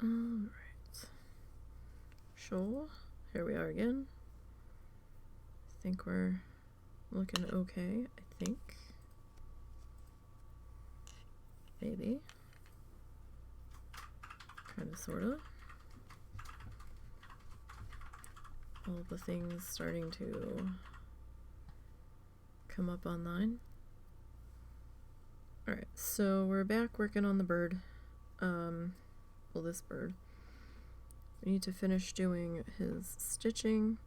Alright. Sure. Here we are again. I think we're looking okay, I think. Maybe. Kinda, sorta. All the things starting to come up online. Alright, so we're back working on the bird. Well, this bird. We need to finish doing his stitching.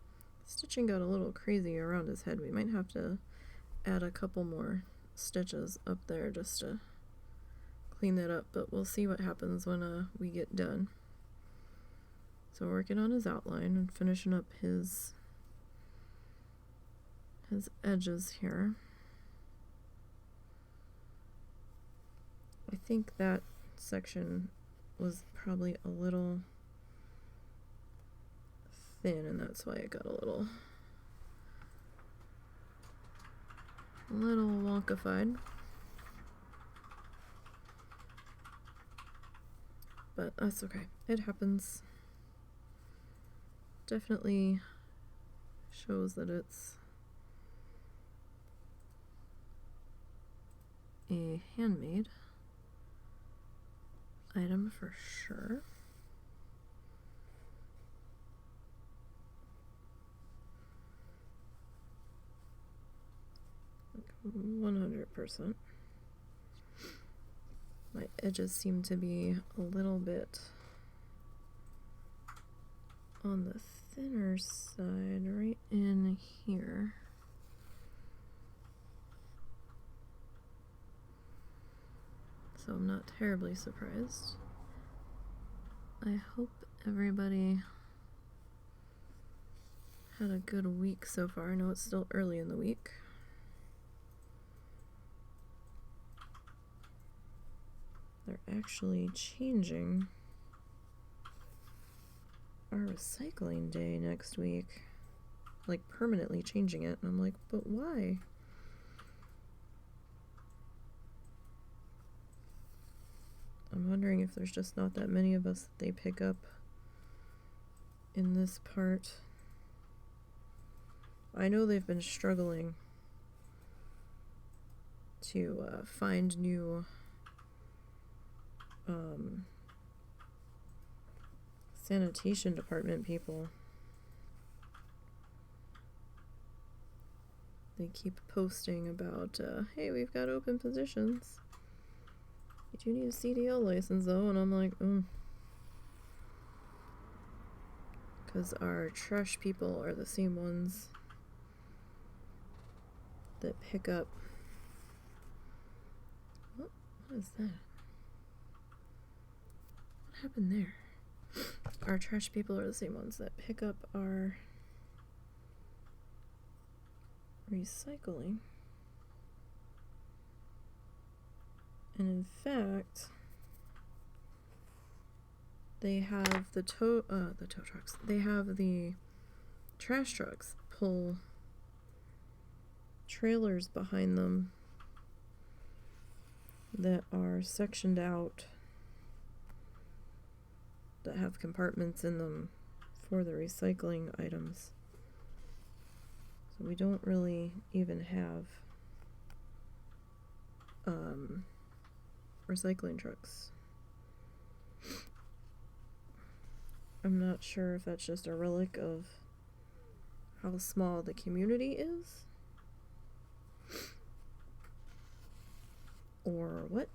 Stitching got a little crazy around his head. We might have to add a couple more stitches up there just to clean that up, but we'll see what happens when we get done. So we're working on his outline and finishing up his edges here. I think that section was probably a little thin, and that's why it got a little wonkified. But that's okay. It happens. Definitely shows that it's a handmade item for sure. Like 100%. My edges seem to be a little bit on the thinner side right in here. So I'm not terribly surprised. I hope everybody had a good week so far. I know it's still early in the week. They're actually changing our recycling day next week. Like permanently changing it. And I'm like, but why? I'm wondering if there's just not that many of us that they pick up in this part. I know they've been struggling to find new sanitation department people. They keep posting about, hey, we've got open positions. You do need a CDL license though, and I'm like, because our trash people are the same ones that pick up. What is that? What happened there? Our trash people are the same ones that pick up our recycling. And in fact, they have the tow trucks. They have the trash trucks pull trailers behind them that are sectioned out, that have compartments in them for the recycling items. So we don't really even have recycling trucks. I'm not sure if that's just a relic of how small the community is, or what.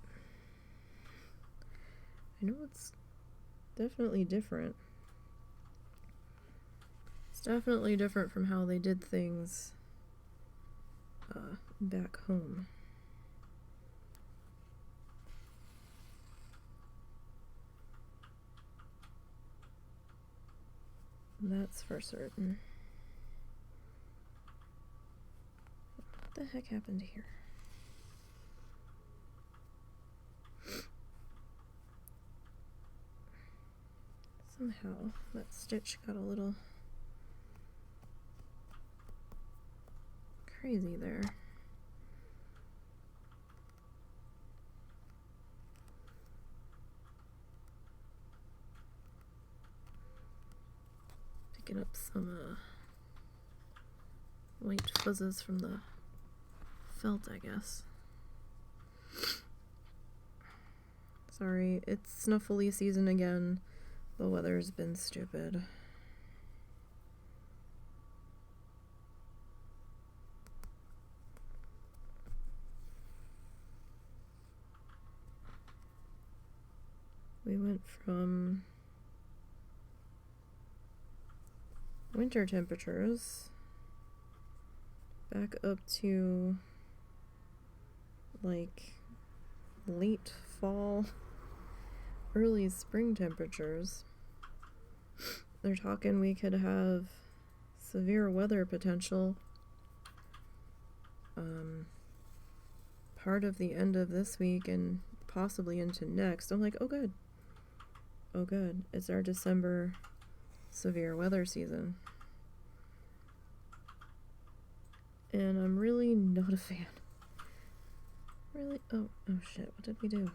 I know it's definitely different. It's definitely different from how they did things back home. That's for certain. What the heck happened here? Somehow that stitch got a little crazy there. get up some white fuzzes from the felt, I guess. Sorry, it's snuffly season again. The weather's been stupid. We went from winter temperatures back up to like late fall, early spring temperatures. They're talking we could have severe weather potential part of the end of this week and possibly into next. I'm like, oh good. Oh good. It's our December severe weather season. And I'm really not a fan. Really? Oh shit, what did we do?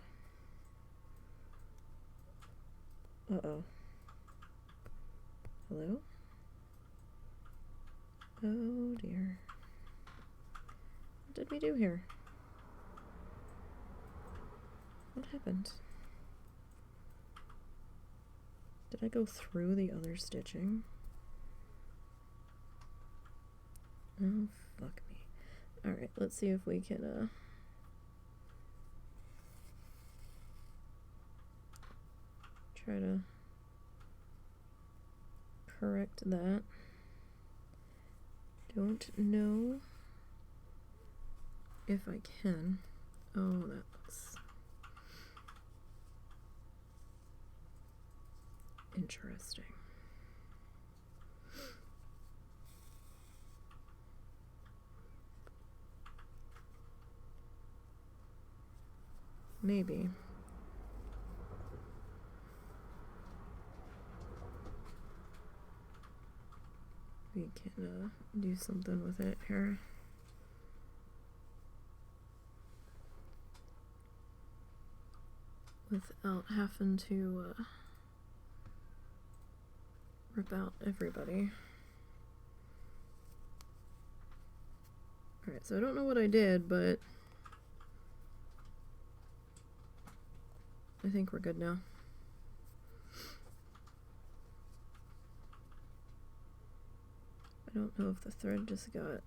Uh-oh. Hello? Oh dear. What did we do here? What happened? Did I go through the other stitching? Oh, fuck me. Alright, let's see if we can, try to correct that. Don't know if I can. Oh, that looks interesting. Maybe. We can do something with it here. Without having to rip out everybody. Alright, so I don't know what I did, but I think we're good now. I don't know if the thread just got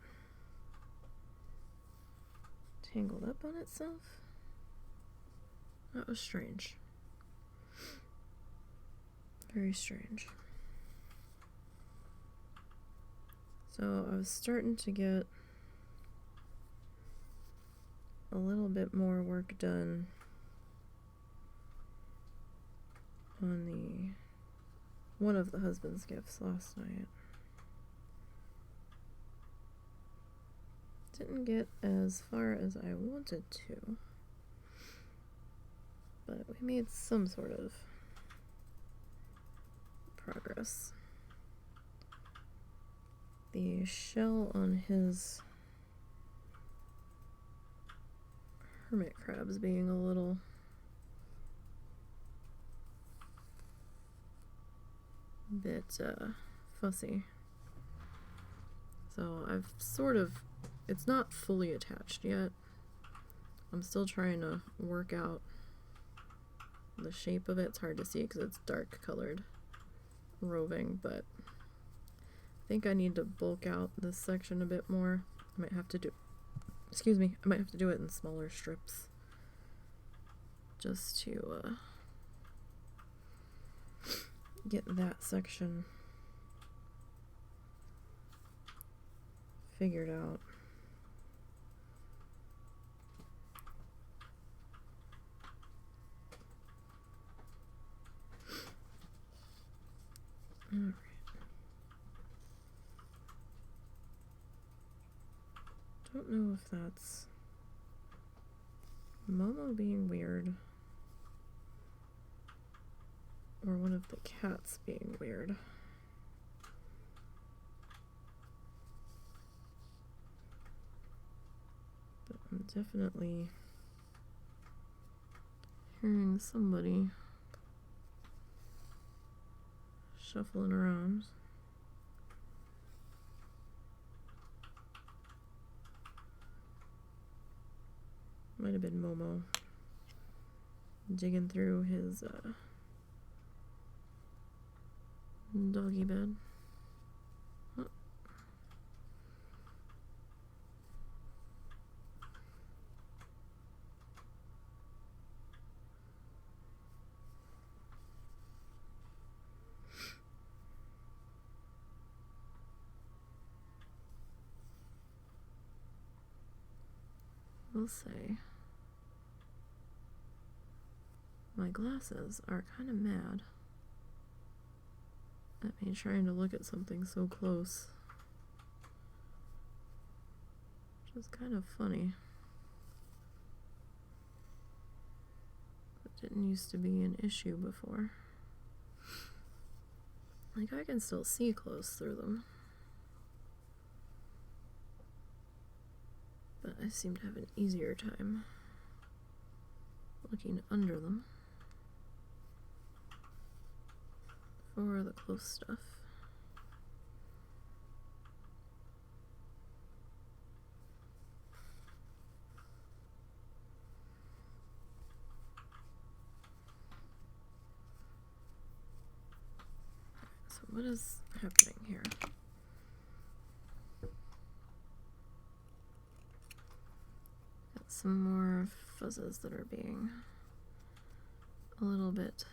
tangled up on itself. That was strange. Very strange. So I was starting to get a little bit more work done on one of the husband's gifts last night. Didn't get as far as I wanted to, but we made some sort of progress. The shell on his hermit crabs being a little bit fussy. So I've sort of, it's not fully attached yet. I'm still trying to work out the shape of it. It's hard to see because it's dark colored roving, but I think I need to bulk out this section a bit more. I might have to do, excuse me, I might have to do it in smaller strips just to get that section figured out. Alright. Don't know if that's Momo being weird or one of the cats being weird. But I'm definitely hearing somebody shuffling around. Might have been Momo digging through his doggy bed. We'll say my glasses are kind of mad at me trying to look at something so close, which is kind of funny. It didn't used to be an issue before. Like, I can still see close through them, but I seem to have an easier time looking under them for the close stuff. So what is happening here? Some more fuzzes that are being a little bit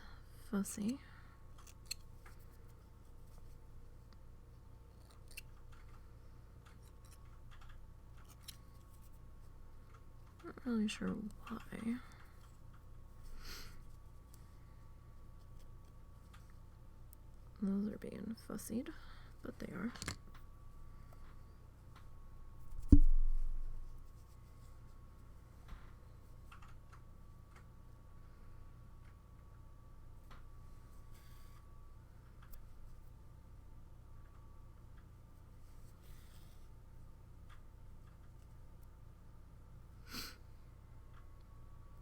fussy. Not really sure why. Those are being fussied, but they are.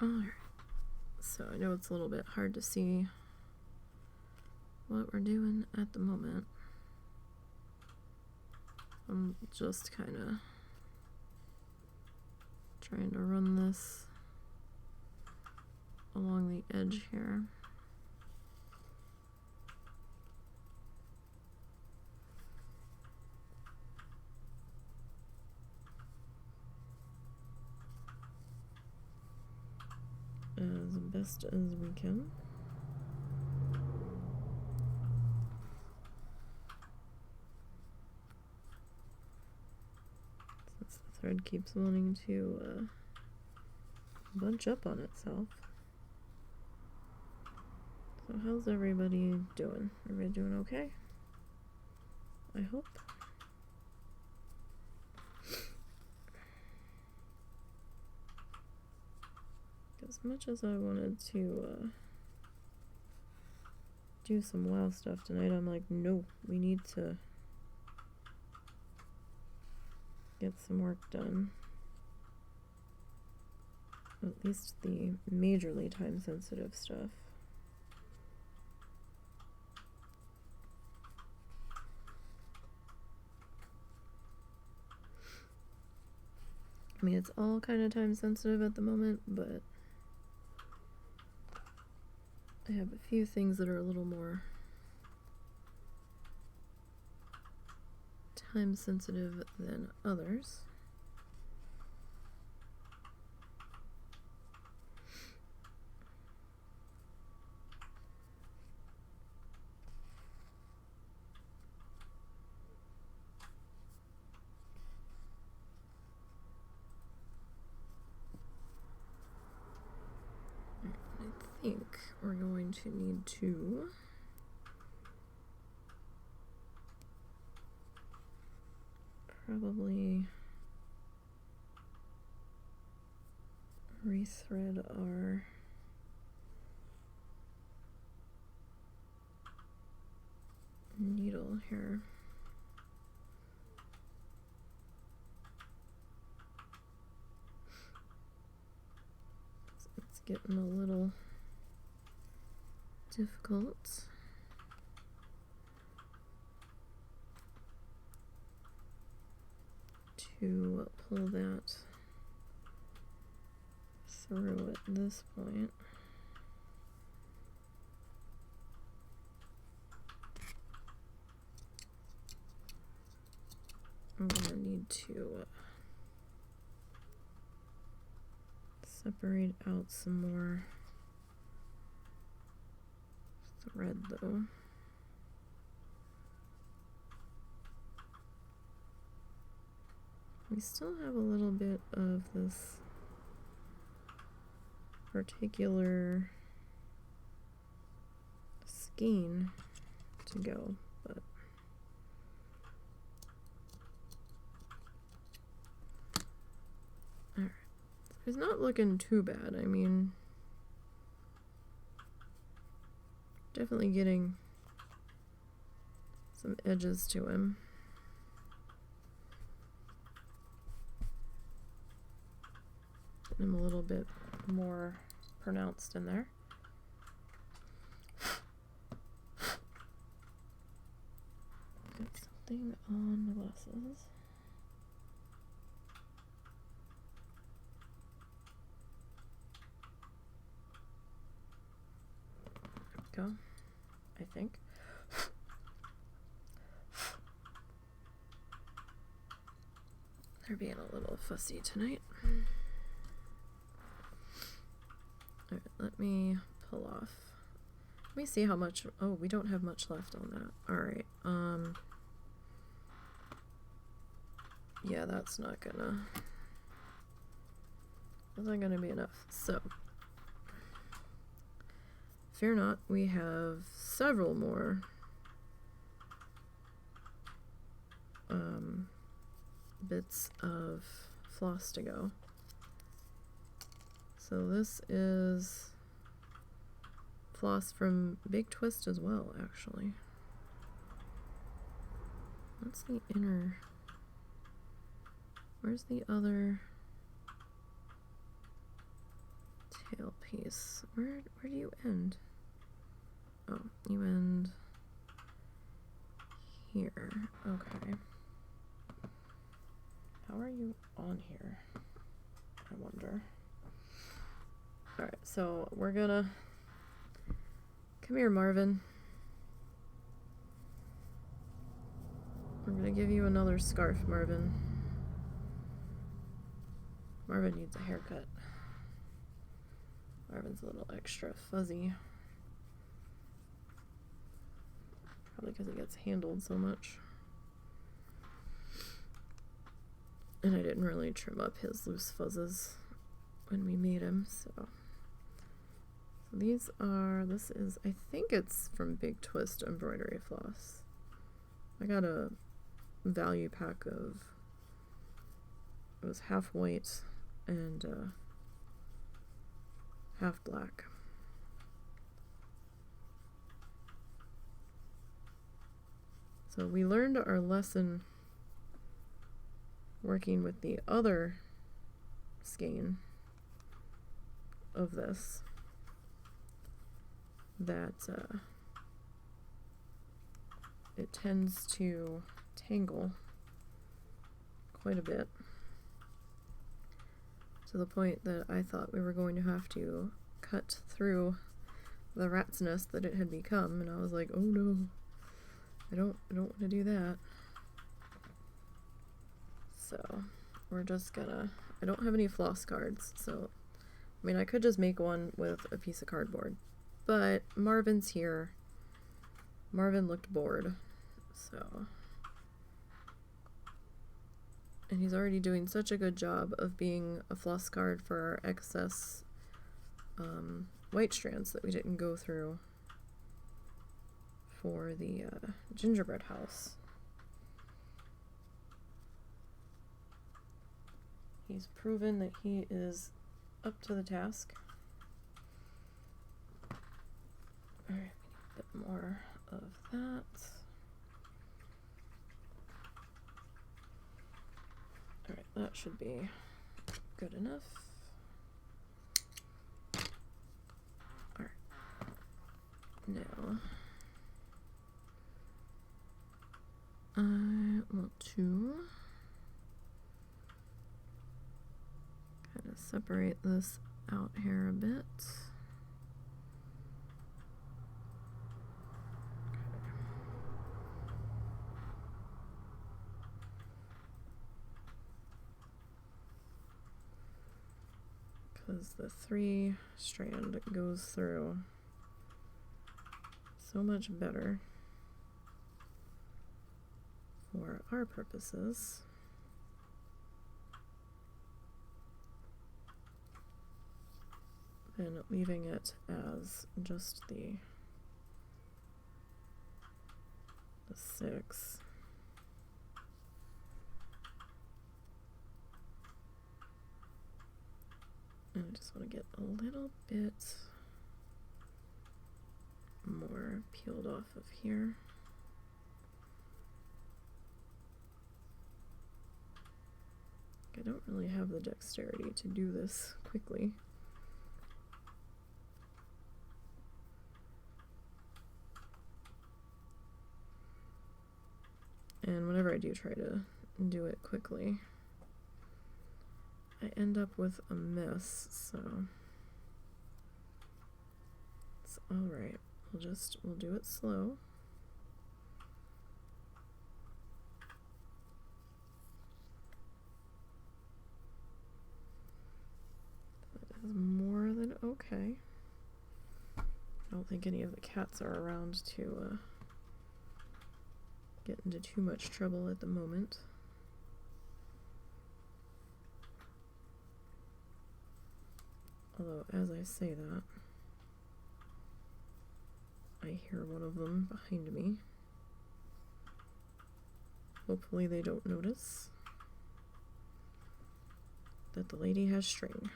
Alright, so I know it's a little bit hard to see what we're doing at the moment. I'm just kind of trying to run this along the edge here. As best as we can. Since the thread keeps wanting to bunch up on itself. So how's everybody doing? Everybody doing okay? I hope. As much as I wanted to do some WoW stuff tonight, I'm like, no, we need to get some work done. At least the majorly time-sensitive stuff. I mean, it's all kind of time-sensitive at the moment, but I have a few things that are a little more time sensitive than others. I think we're going to need to probably rethread our needle here. It's getting a little difficult. To pull that through at this point. I'm gonna need to separate out some more thread though. We still have a little bit of this particular skein to go, but alright. So it's not looking too bad. I mean, definitely getting some edges to him. I'm a little bit more pronounced in there. Got something on the glasses. There we go, I think. They're being a little fussy tonight. Alright, let me pull off. Let me see how much. Oh, we don't have much left on that. Alright, yeah, that's not gonna be enough. So, fear not, we have several more bits of floss to go. So this is floss from Big Twist as well, actually. What's the inner? Where's the other tail piece? Where do you end? Oh, you end here. Okay. How are you on here? I wonder. Alright, so we're gonna... Come here, Marvin. We're gonna give you another scarf, Marvin. Marvin needs a haircut. Marvin's a little extra fuzzy. Probably because it gets handled so much. And I didn't really trim up his loose fuzzes when we made him, so these are, this is, I think it's from Big Twist Embroidery Floss. I got a value pack of, it was half white and half black. So we learned our lesson working with the other skein of this, that it tends to tangle quite a bit, to the point that I thought we were going to have to cut through the rat's nest that it had become, and I was like, oh no, I don't want to do that. So we're just gonna, I don't have any floss cards, so I mean I could just make one with a piece of cardboard, but Marvin's here. Marvin looked bored, so, and he's already doing such a good job of being a floss card for our excess white strands that we didn't go through for the gingerbread house. He's proven that he is up to the task. Alright, we need a bit more of that. Alright, that should be good enough. Alright. Now, I want to kind of separate this out here a bit. Because the 3 strand goes through so much better for our purposes. And leaving it as just the 6. And I just want to get a little bit more peeled off of here. I don't really have the dexterity to do this quickly. And whenever I do try to do it quickly, I end up with a mess, so it's alright. We'll do it slow. That is more than okay. I don't think any of the cats are around to get into too much trouble at the moment. Although, as I say that, I hear one of them behind me. Hopefully they don't notice that the lady has string.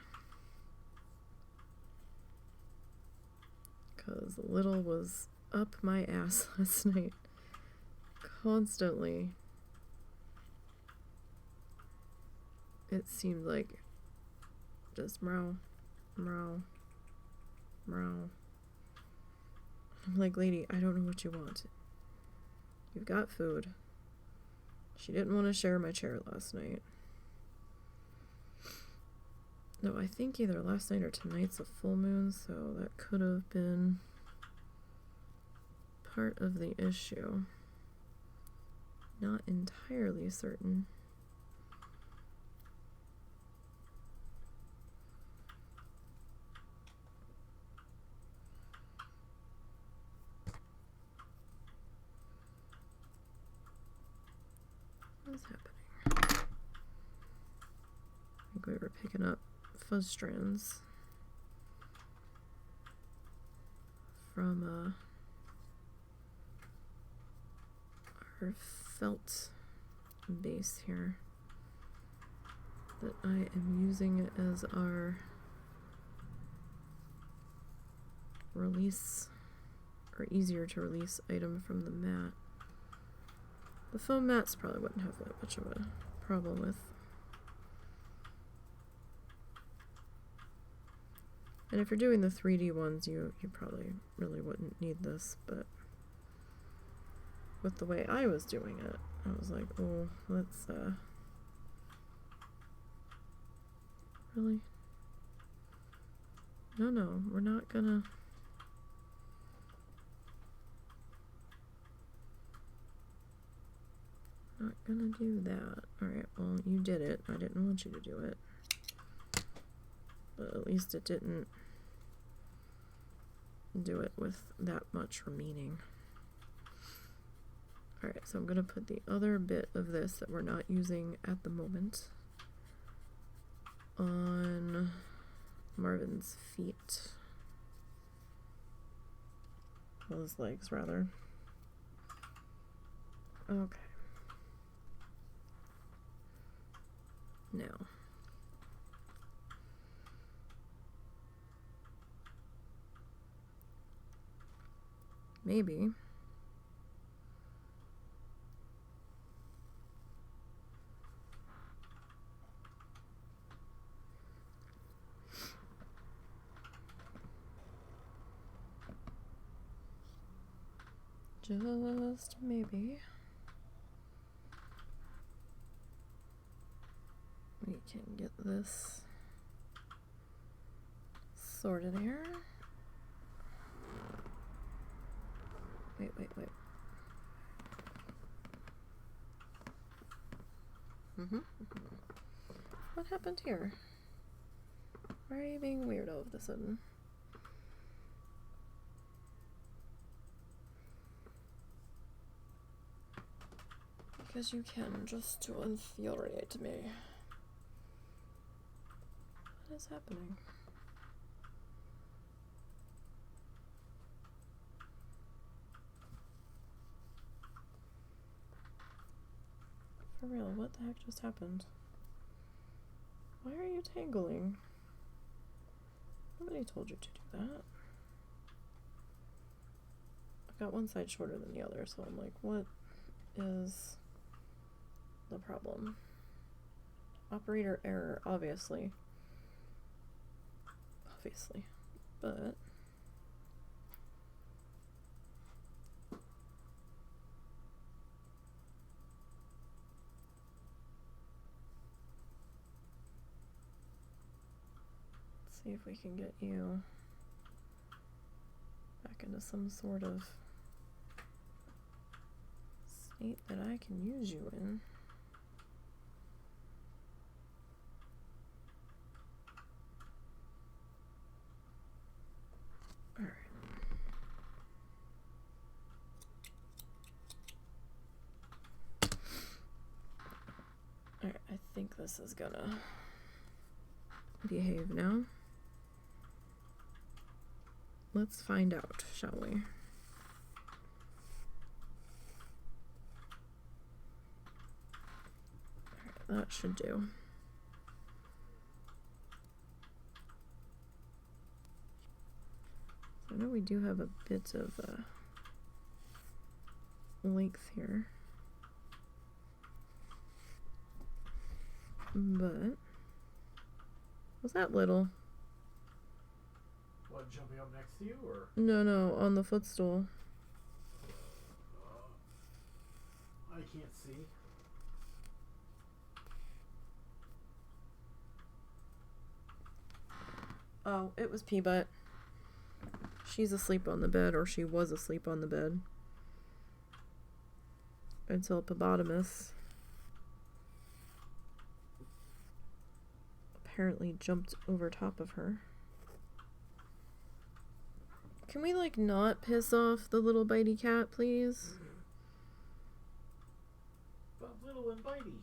Because Little was up my ass last night. Constantly. It seemed like just meow, meow, meow. I'm like, lady, I don't know what you want. You've got food. She didn't want to share my chair last night. No, I think either last night or tonight's a full moon, so that could have been part of the issue. Not entirely certain. What's happening? I think we were picking up fuzz strands from our felt base here that I am using as our release, or easier to release item from the mat. The foam mats probably wouldn't have that much of a problem with. And if you're doing the 3D ones, you probably really wouldn't need this, but with the way I was doing it, I was like, oh, let's, really? No, we're not gonna... Not gonna do that. Alright, well, you did it. I didn't want you to do it. But at least it didn't do it with that much remaining. Alright, so I'm gonna put the other bit of this that we're not using at the moment on Marvin's feet. Well, his legs, rather. Okay. Now, maybe just maybe we can get this sorted here. Wait. What happened here? Why are you being weird all of a sudden? Because you can, just to infuriate me. What is happening? For real, what the heck just happened? Why are you tangling? Nobody told you to do that. I've got one side shorter than the other, so I'm like, what is the problem? Operator error, obviously. But let's see if we can get you back into some sort of state that I can use you in. Alright. Alright, I think this is gonna behave now. Let's find out, shall we? Alright, that should do. I know we do have a bit of length here, but was that little? What, jumping up next to you, or? No, on the footstool. I can't see. Oh, it was P-Butt. She's asleep on the bed, or she was asleep on the bed. Until Hippopotamus apparently jumped over top of her. Can we, like, not piss off the little bitey cat, please? But little and bitey.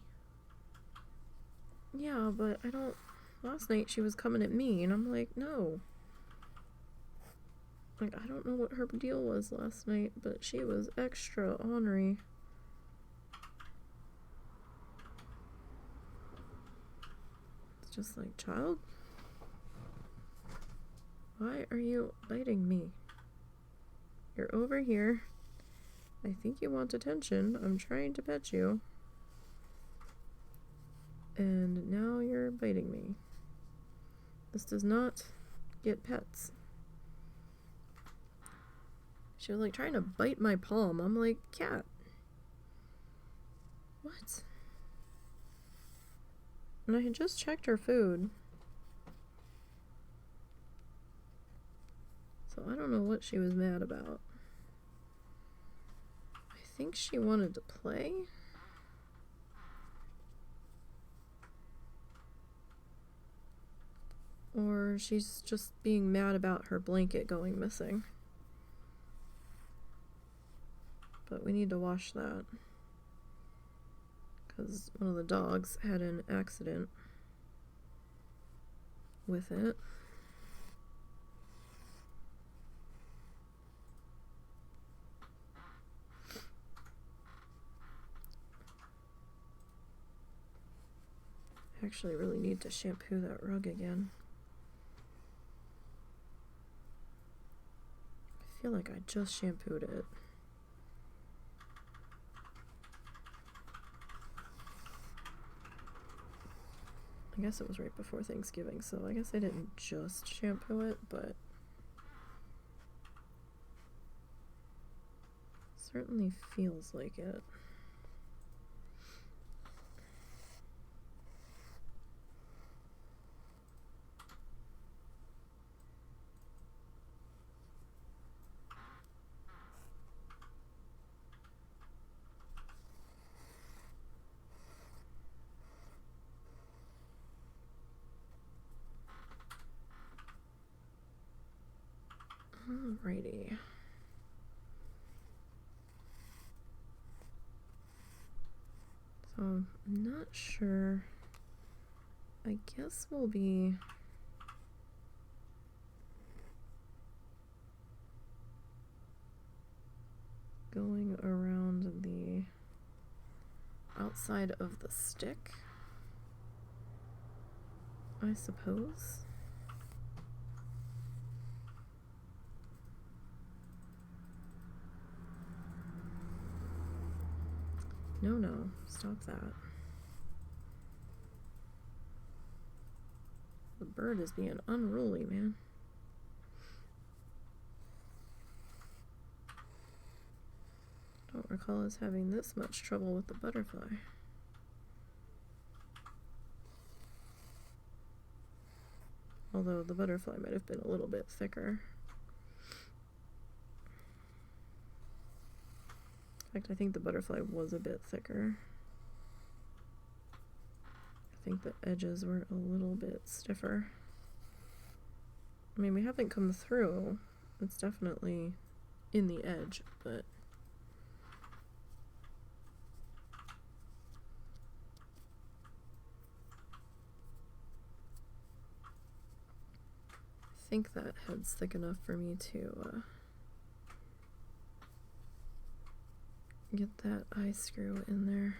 Yeah, but I don't... Last night she was coming at me, and I'm like, no. Like, I don't know what her deal was last night, but she was extra ornery. It's just like, child, why are you biting me? You're over here. I think you want attention. I'm trying to pet you. And now you're biting me. This does not get pets. She was like trying to bite my palm. I'm like, cat. What? And I had just checked her food. So I don't know what she was mad about. I think she wanted to play. Or she's just being mad about her blanket going missing. But we need to wash that. Because one of the dogs had an accident with it. I actually really need to shampoo that rug again. I feel like I just shampooed it. I guess it was right before Thanksgiving, so I guess I didn't just shampoo it, but certainly feels like it. Alrighty. So I'm not sure. I guess we'll be going around the outside of the stick, I suppose. No, stop that. The bird is being unruly, man. Don't recall us having this much trouble with the butterfly. Although the butterfly might have been a little bit thicker. In fact, I think the butterfly was a bit thicker. I think the edges were a little bit stiffer. I mean, we haven't come through. It's definitely in the edge, but I think that head's thick enough for me to get that eye screw in there.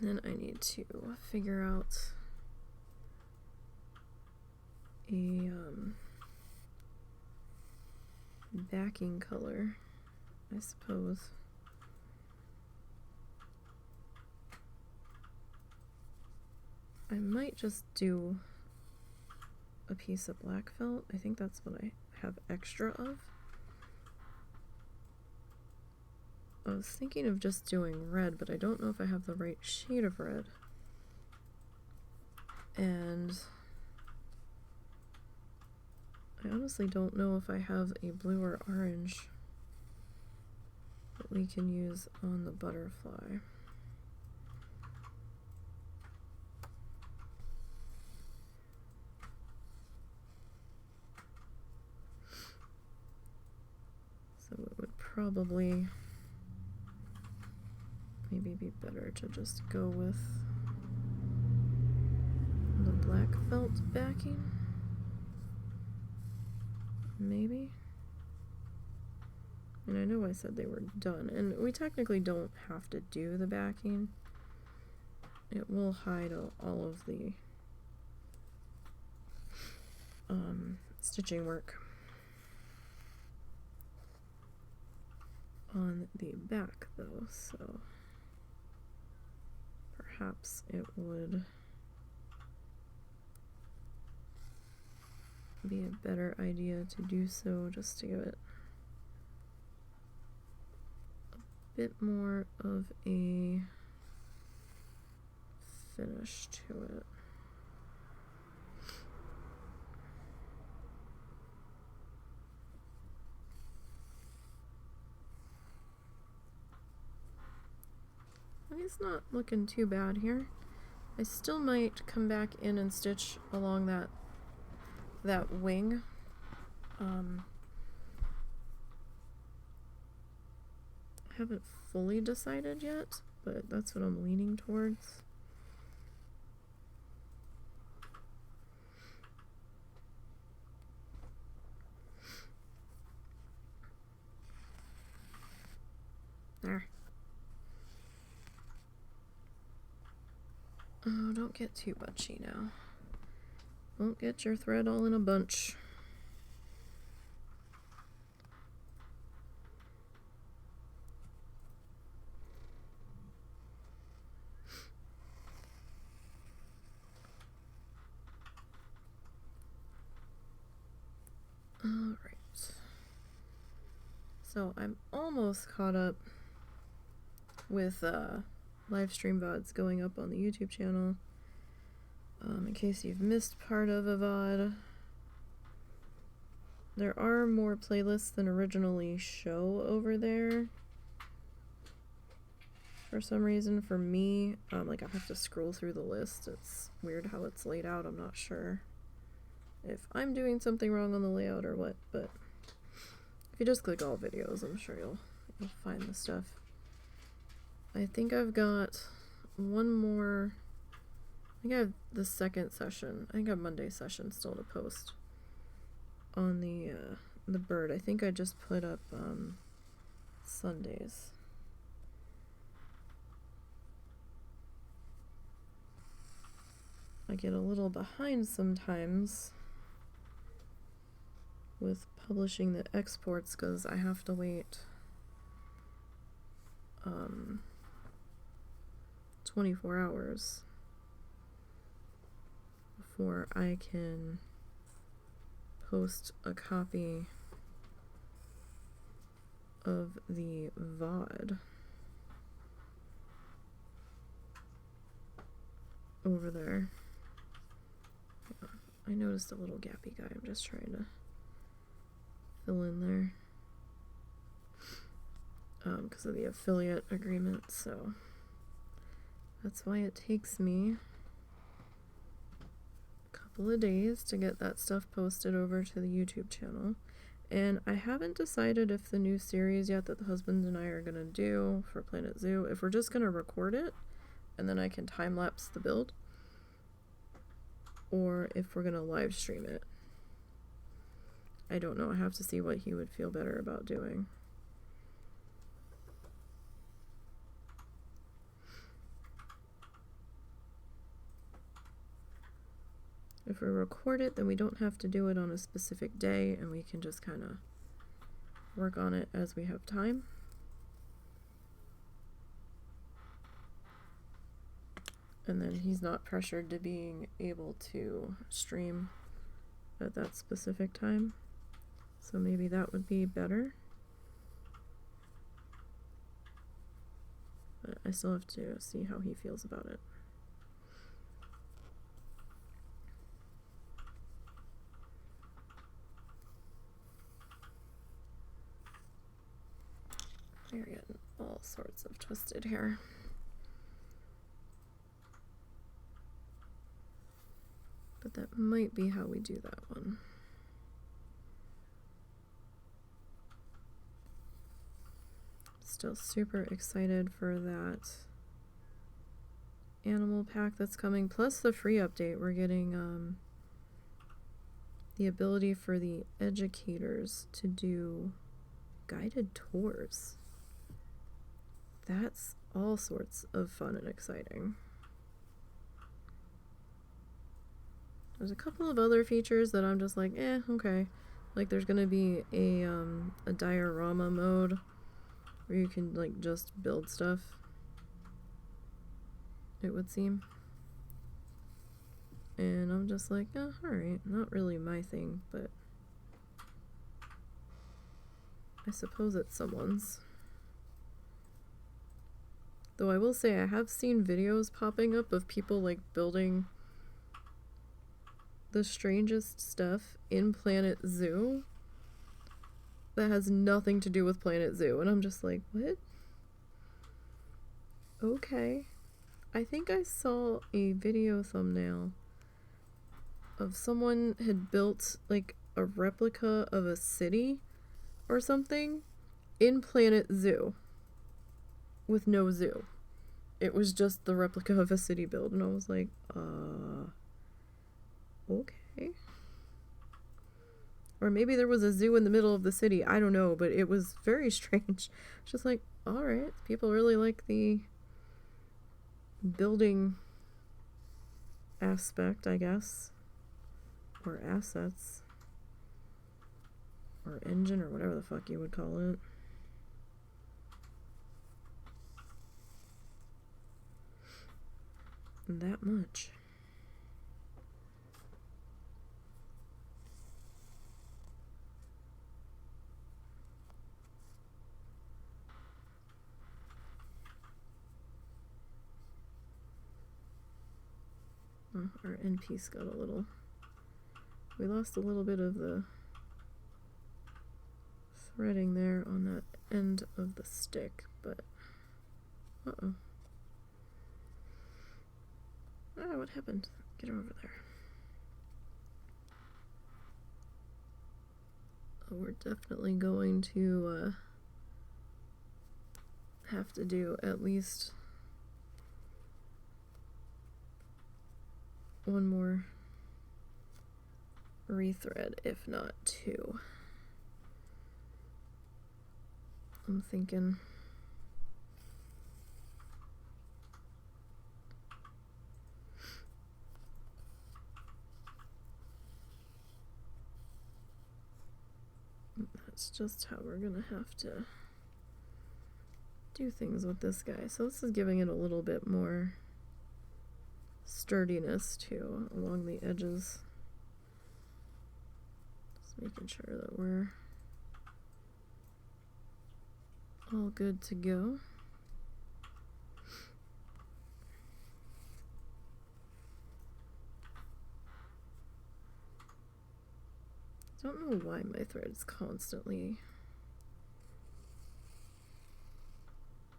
And then I need to figure out a backing color, I suppose. I might just do a piece of black felt. I think that's what I have extra of. I was thinking of just doing red, but I don't know if I have the right shade of red. And I honestly don't know if I have a blue or orange that we can use on the butterfly. So it would probably maybe be better to just go with the black felt backing. Maybe. And I know I said they were done, and we technically don't have to do the backing. It will hide all of the stitching work on the back though, so perhaps it would be a better idea to do so just to give it a bit more of a finish to it. It's not looking too bad here. I still might come back in and stitch along that wing. I haven't fully decided yet, but that's what I'm leaning towards. There. Oh, don't get too bunchy now. Won't get your thread all in a bunch. All right. So I'm almost caught up with live stream VODs going up on the YouTube channel. In case you've missed part of a VOD, there are more playlists than originally show over there. for some reason. For me, like I have to scroll through the list. It's weird how it's laid out. I'm not sure if I'm doing something wrong on the layout or what, but if you just click all videos, I'm sure you'll find the stuff. I think I've got one more. I think I have the second session. I think I have Monday's session still to post on the bird. I think I just put up Sundays. I get a little behind sometimes with publishing the exports because I have to wait 24 hours before I can post a copy of the VOD over there. I noticed a little gappy guy. I'm just trying to fill in there because of the affiliate agreement, so that's why it takes me a couple of days to get that stuff posted over to the YouTube channel. And I haven't decided if the new series yet that the husband and I are gonna do for Planet Zoo, if we're just gonna record it and then I can time-lapse the build, or if we're gonna live stream it. I don't know. I have to see what he would feel better about doing. If we record it, then we don't have to do it on a specific day, and we can just kind of work on it as we have time. And then he's not pressured to being able to stream at that specific time. So maybe that would be better. But I still have to see how he feels about it. We're getting all sorts of twisted here. But that might be how we do that one. Still super excited for that animal pack that's coming, plus the free update. We're getting the ability for the educators to do guided tours. That's all sorts of fun and exciting. There's a couple of other features that I'm just like, okay. Like there's gonna be a diorama mode where you can like just build stuff, it would seem. And I'm just like, alright, not really my thing, but I suppose it's someone's. Though I will say I have seen videos popping up of people like building the strangest stuff in Planet Zoo that has nothing to do with Planet Zoo, and I'm just like, what? Okay. I think I saw a video thumbnail of someone had built like a replica of a city or something in Planet Zoo with no zoo. It was just the replica of a city build, and I was like, okay. Or maybe there was a zoo in the middle of the city. I don't know, but it was very strange. Just like, alright, people really like the building aspect, I guess. Or assets. Or engine, or whatever the fuck you would call it. That much. Our end piece got a little... We lost a little bit of the threading there on that end of the stick, but Uh-oh. Ah, what happened? Get over there. Oh, we're definitely going to have to do at least one more rethread, if not two. I'm thinking that's just how we're gonna have to do things with this guy. So this is giving it a little bit more sturdiness too along the edges. Just making sure that we're all good to go. I don't know why my thread's constantly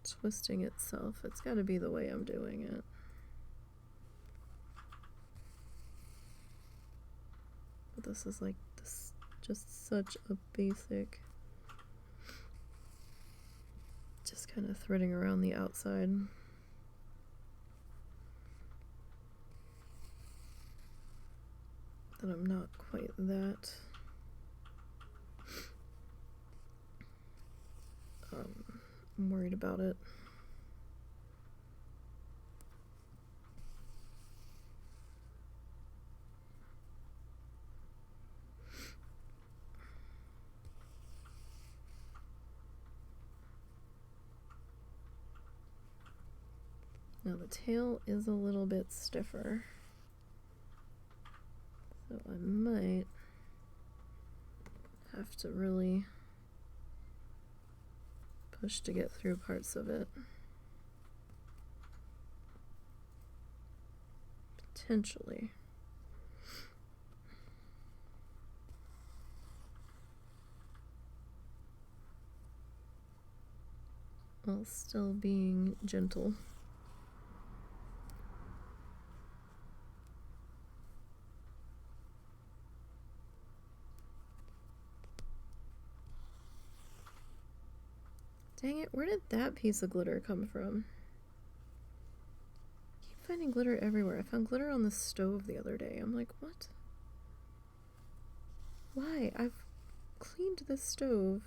twisting itself. It's got to be the way I'm doing it. But this is like this, just such a basic, just kind of threading around the outside. That I'm not quite that I'm worried about it. Now the tail is a little bit stiffer, so I might have to really push to get through parts of it. Potentially. While still being gentle. Dang it, where did that piece of glitter come from? I keep finding glitter everywhere. I found glitter on the stove the other day. I'm like, what? Why? I've cleaned this stove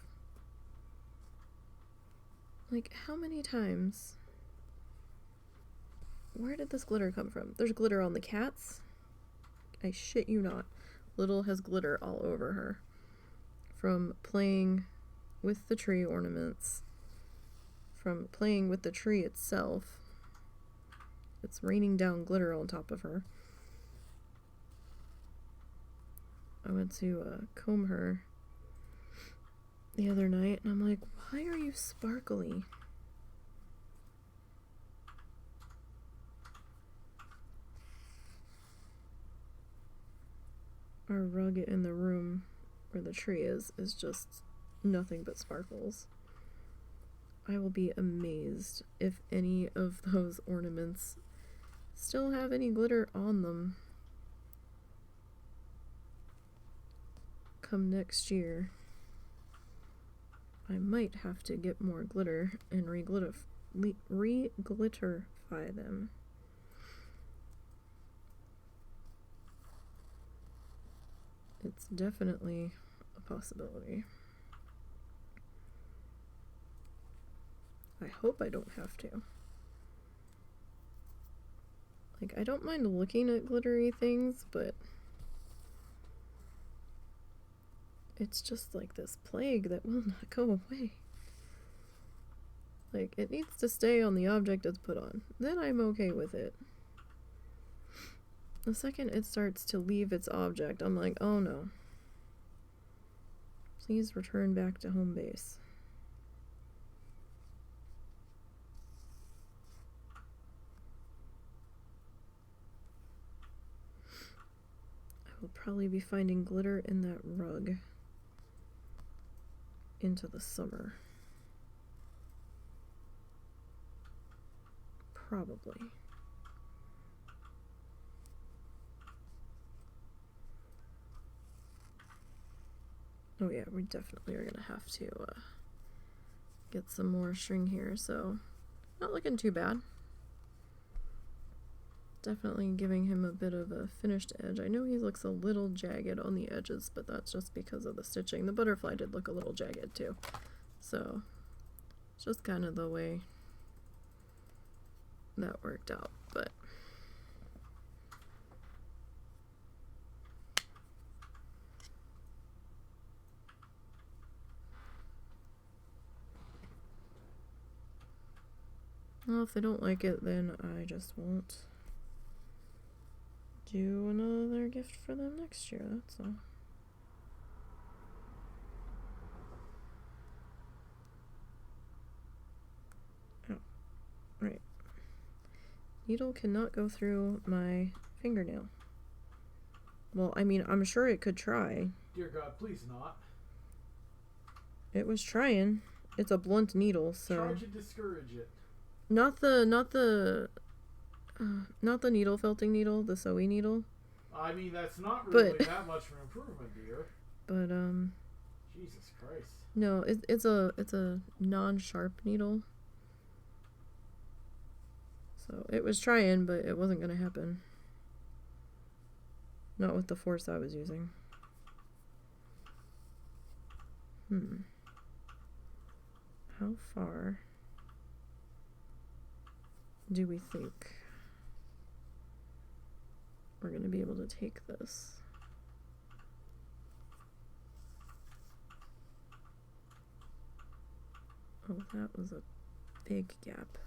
like how many times? Where did this glitter come from? There's glitter on the cats. I shit you not. Little has glitter all over her. From playing with the tree ornaments. From playing with the tree itself. It's raining down glitter on top of her. I went to comb her the other night and I'm like, why are you sparkly? Our rug in the room where the tree is just nothing but sparkles. I will be amazed if any of those ornaments still have any glitter on them come next year. I might have to get more glitter and re-glitterify them. It's definitely a possibility. I hope I don't have to. Like, I don't mind looking at glittery things, but it's just like this plague that will not go away. Like, it needs to stay on the object it's put on. Then I'm okay with it. The second it starts to leave its object, I'm like, oh no. Please return back to home base. I will probably be finding glitter in that rug into the summer. probably. Oh yeah, we definitely are gonna have to get some more string here, so not looking too bad. Definitely giving him a bit of a finished edge. I know he looks a little jagged on the edges, but that's just because of the stitching. The butterfly did look a little jagged too, so it's just kind of the way that worked out. But well, if they don't like it, then I just won't do another gift for them next year, that's all. Oh, right. Needle cannot go through my fingernail. Well, I mean, I'm sure it could try. Dear God, please not. It was trying. It's a blunt needle, so... Try to discourage it. Not the needle felting needle, the sewy needle. I mean, that's not really But, that much of an improvement, dear. but Jesus Christ. no, it's a non-sharp needle. So it was trying, but it wasn't gonna happen. Not with the force I was using. How far do we think we're going to be able to take this? Oh, that was a big gap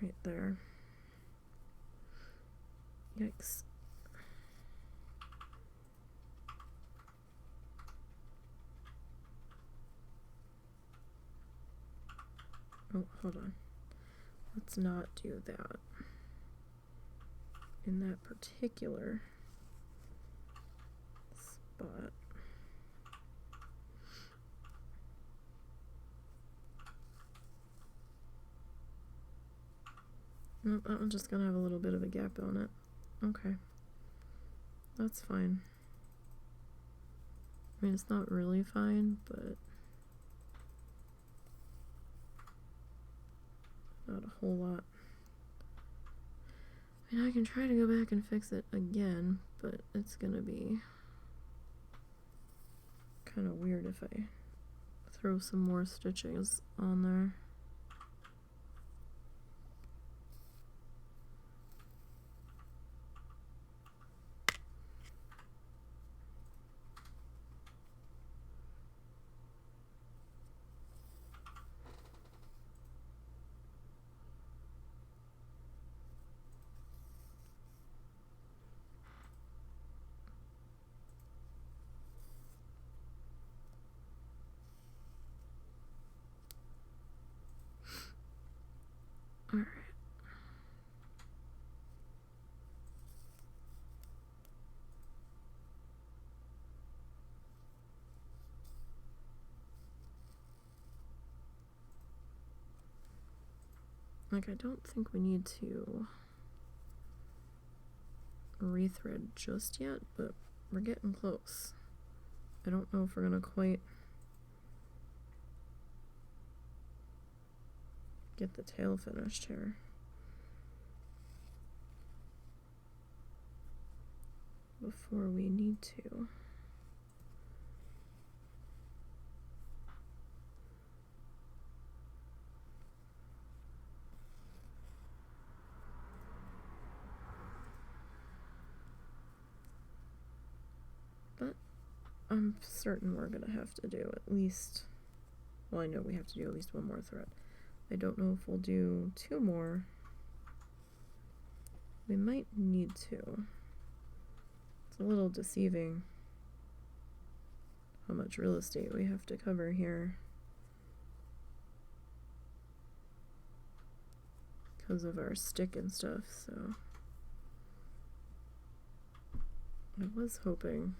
right there. Yikes. Oh, hold on. Let's not do that in that particular spot. Nope, that one's just gonna have a little bit of a gap on it. Okay. That's fine. I mean, it's not really fine, but not a whole lot. I mean, I can try to go back and fix it again, but it's gonna be kind of weird if I throw some more stitches on there. Alright. Like, I don't think we need to rethread just yet, but we're getting close. I don't know if we're gonna quite get the tail finished here. Before we need to. But I'm certain we're gonna have to do at least, well, I know we have to do at least one more thread. I don't know if we'll do 2 more. We might need to. It's a little deceiving how much real estate we have to cover here because of our stick and stuff, so I was hoping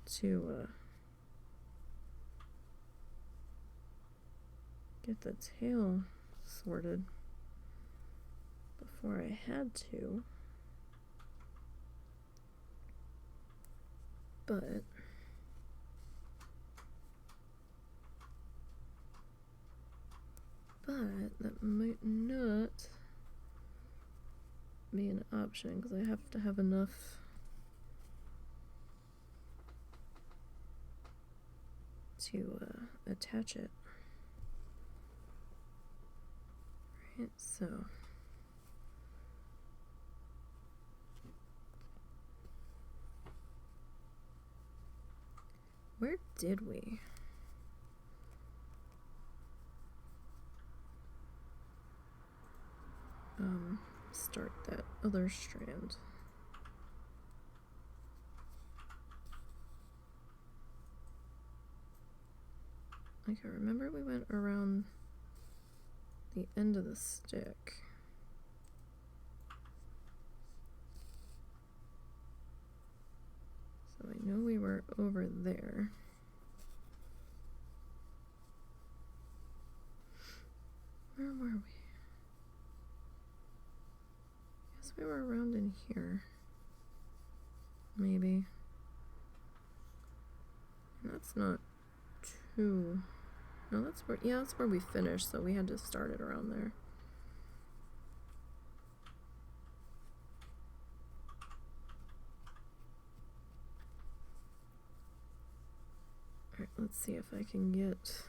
to get the tail sorted before I had to. But that might not be an option because I have to have enough to attach it. Right, so where did we? Start that other strand. I can remember we went around the end of the stick. So I know we were over there. Where were we? Guess we were around in here. Maybe. And that's not too... No, that's where... Yeah, that's where we finished, so we had to start it around there. Alright, let's see if I can get...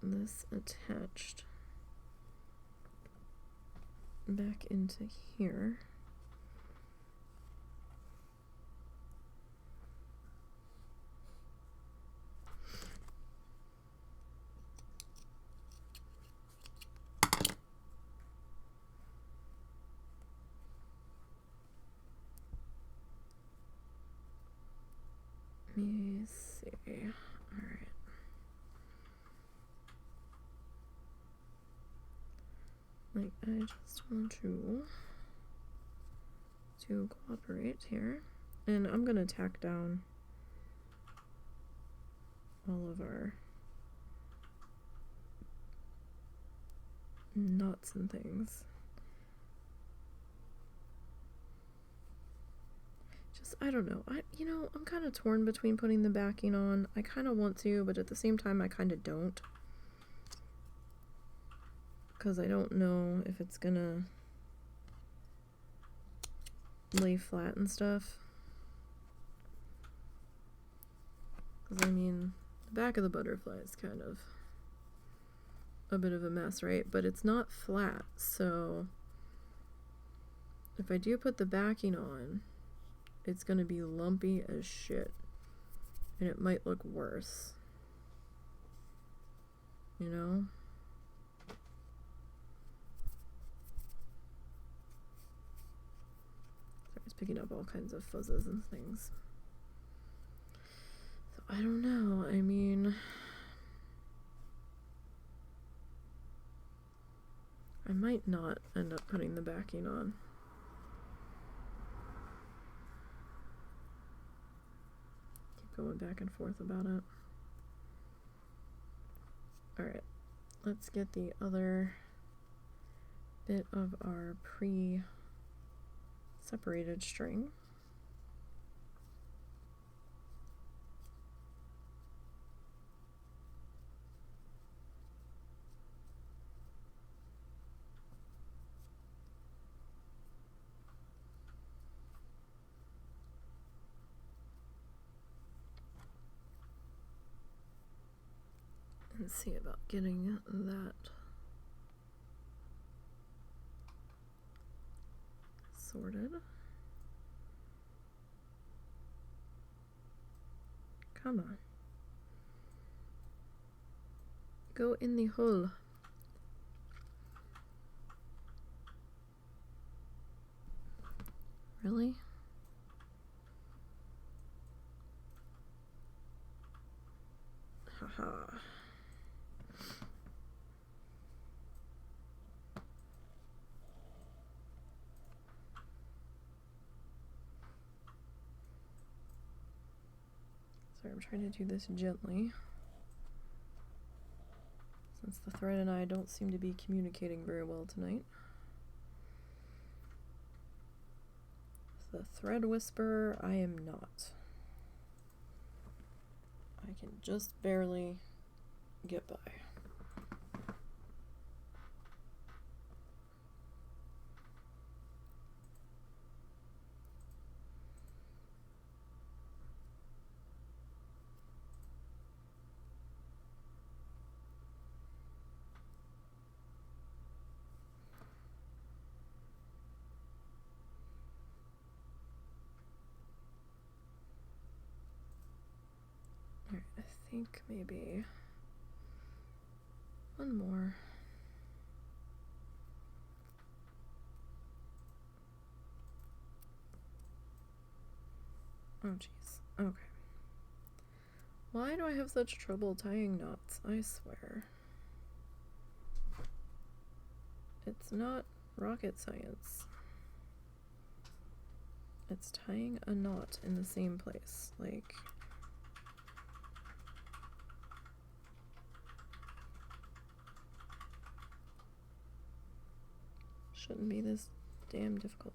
this attached back into here. Let me see. All right. Like, I just want you to cooperate here. And I'm gonna tack down all of our knots and things. Just, I don't know. I'm kind of torn between putting the backing on. I kind of want to, but at the same time, I kind of don't. Because I don't know if it's gonna lay flat and stuff. Because, I mean, the back of the butterfly is kind of a bit of a mess, right? But it's not flat, so if I do put the backing on, it's gonna be lumpy as shit. And it might look worse. You know? It's picking up all kinds of fuzzes and things. So I don't know. I mean, I might not end up putting the backing on. Keep going back and forth about it. Alright, let's get the other bit of our pre-separated string. And see about getting that sorted. Come on. Go in the hole. Really? Haha. I'm trying to do this gently, since the thread and I don't seem to be communicating very well tonight. The thread whisperer, I am not. I can just barely get by. Alright, I think maybe one more. Oh jeez. Okay. Why do I have such trouble tying knots? I swear. It's not rocket science. It's tying a knot in the same place. Like, shouldn't be this damn difficult.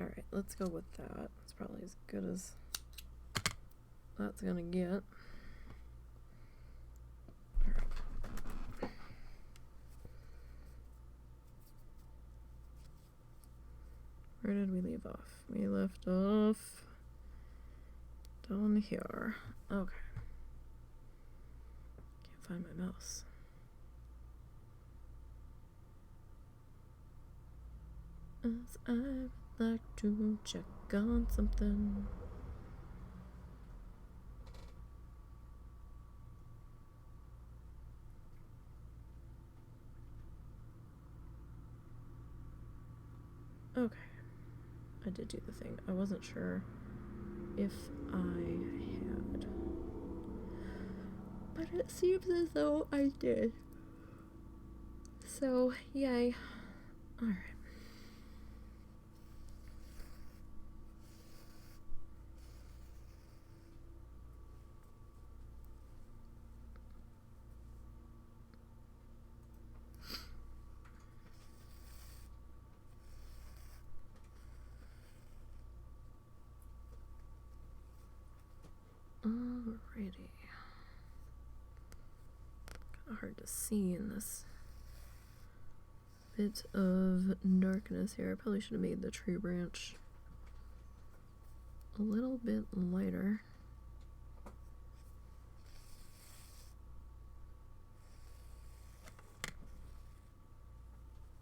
Alright, let's go with that. It's probably as good as that's gonna get. Alright. Where did we leave off? We left off down here. Okay. Can't find my mouse. As I would like to check on something. Okay. I did do the thing. I wasn't sure if I had. But it seems as though I did. So, yay. Alright. Alrighty. Kinda hard to see in this bit of darkness here. I probably should have made the tree branch a little bit lighter.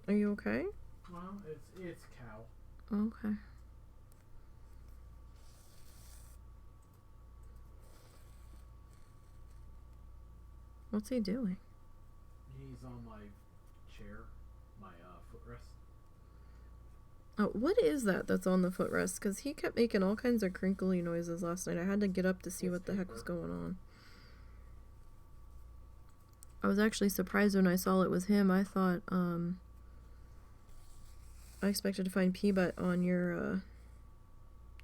Are you okay? Well, it's cow. Okay. What's he doing? He's on my chair, my footrest. Oh, what is that that's on the footrest? Because he kept making all kinds of crinkly noises last night. I had to get up to see what the heck was going on. I was actually surprised when I saw it was him. I thought, I expected to find Peabut on your,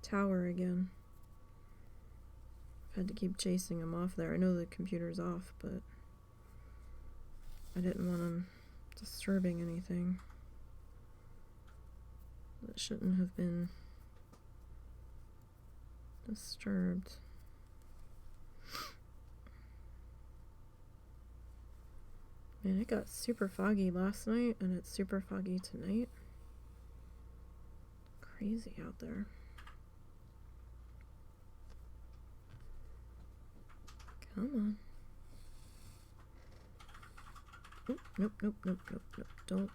tower again. I've had to keep chasing him off there. I know the computer's off, but I didn't want him disturbing anything that shouldn't have been disturbed. Man, it got super foggy last night, and it's super foggy tonight. Crazy out there. Come on. Oop, nope, nope, nope, nope, nope.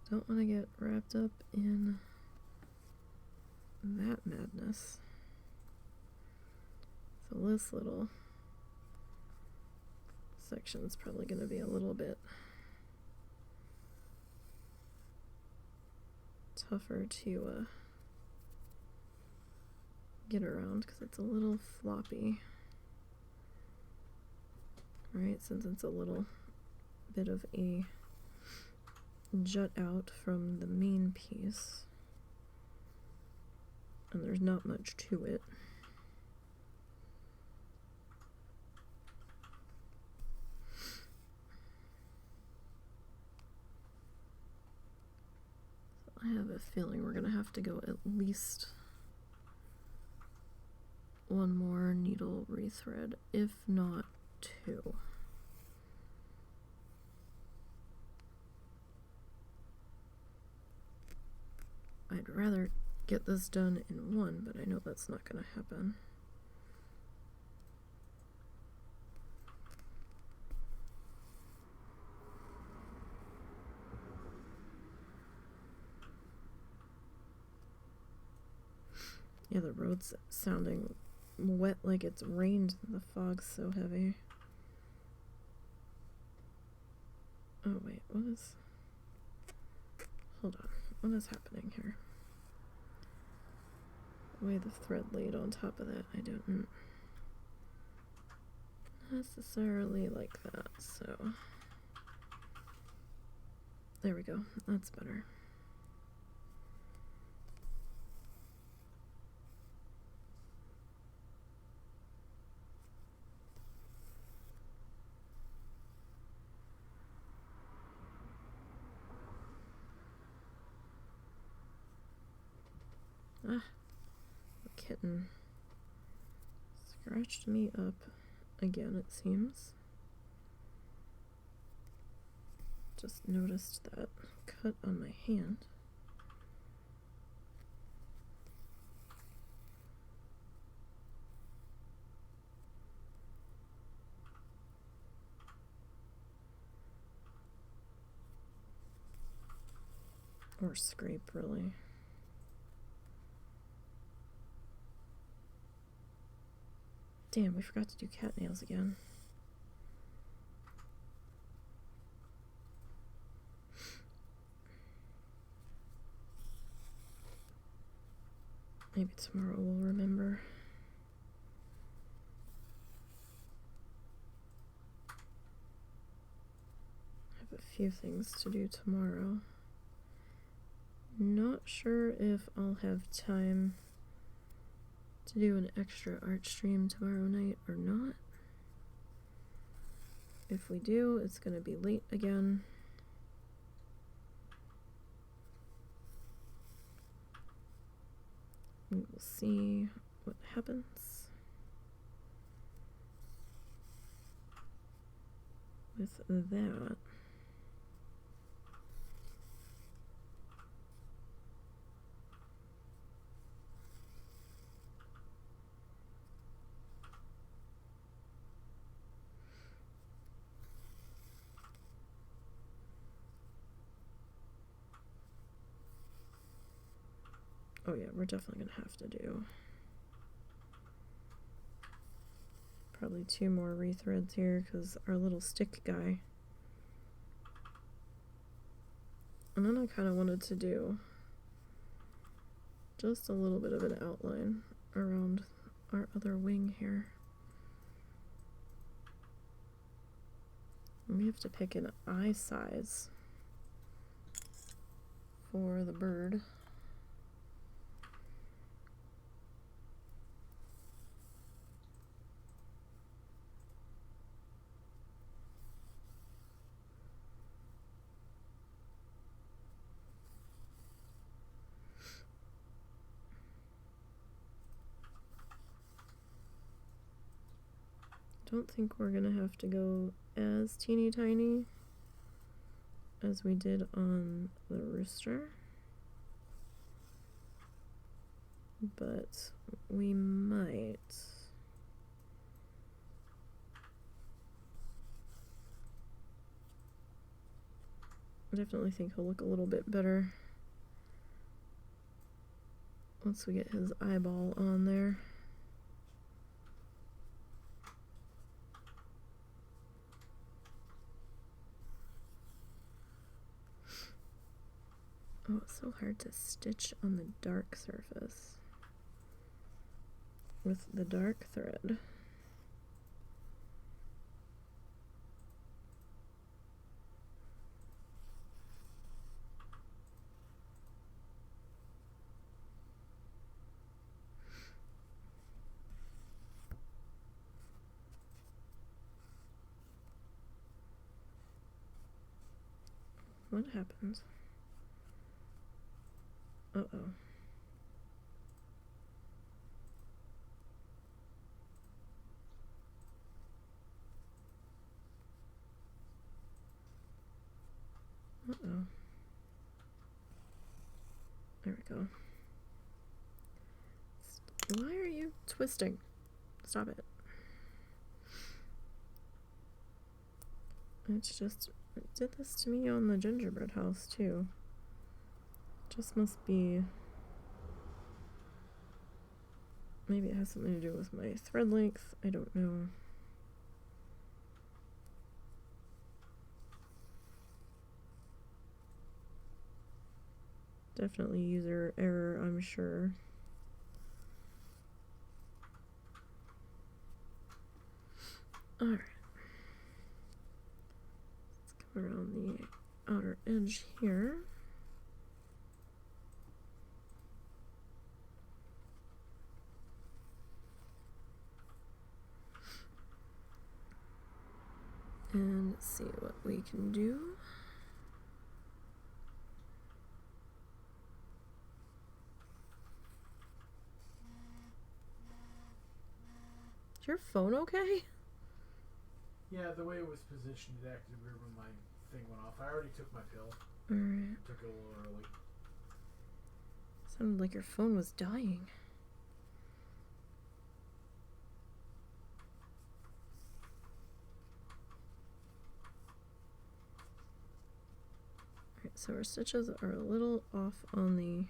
Don't want to get wrapped up in that madness. So this little section's probably going to be a little bit tougher to get around because it's a little floppy. Right, since it's a little bit of a jut out from the main piece, and there's not much to it. I have a feeling we're gonna have to go at least one more needle rethread, if not two. I'd rather get this done in one, but I know that's not gonna happen. Yeah, the road's sounding wet like it's rained. The fog's so heavy. Oh wait, what is... Hold on, what is happening here? The way the thread laid on top of that, I don't necessarily like that, so... There we go, that's better. Ah, the kitten scratched me up again, it seems. Just noticed that cut on my hand. Or scrape, really. Damn, we forgot to do cat nails again. Maybe tomorrow we'll remember. I have a few things to do tomorrow. Not sure if I'll have time to do an extra art stream tomorrow night or not. If we do, it's gonna be late again. We will see what happens with that. Oh yeah, we're definitely gonna have to do probably 2 more rethreads here because our little stick guy. And then I kind of wanted to do just a little bit of an outline around our other wing here. And we have to pick an eye size for the bird. Don't think we're gonna have to go as teeny tiny as we did on the rooster, but we might. I definitely think he'll look a little bit better once we get his eyeball on there. Oh, it's so hard to stitch on the dark surface with the dark thread. what happened? Uh-oh. Uh-oh. There we go. Why are you twisting? Stop it. It's just, it did this to me on the gingerbread house too. Just must be, maybe it has something to do with my thread length. I don't know. Definitely user error, I'm sure. Alright. Let's come around the outer edge here. And see what we can do. Is your phone okay? Yeah, the way it was positioned, it acted weird when my thing went off. I already took my pill. Alright. Took it a little early. Sounded like your phone was dying. Alright, so our stitches are a little off on the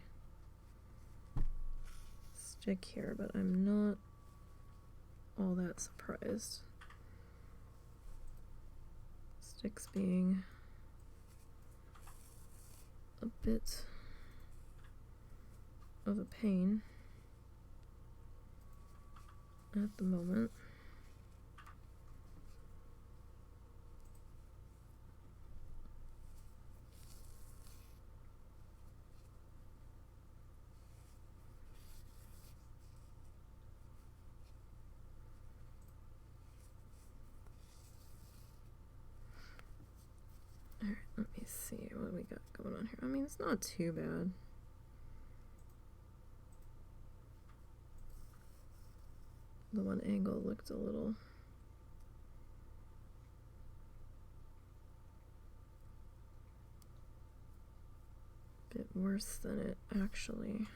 stick here, but I'm not all that surprised. Sticks being a bit of a pain at the moment. Alright, let me see what we got going on here. I mean, it's not too bad. The one angle looked a little bit worse than it actually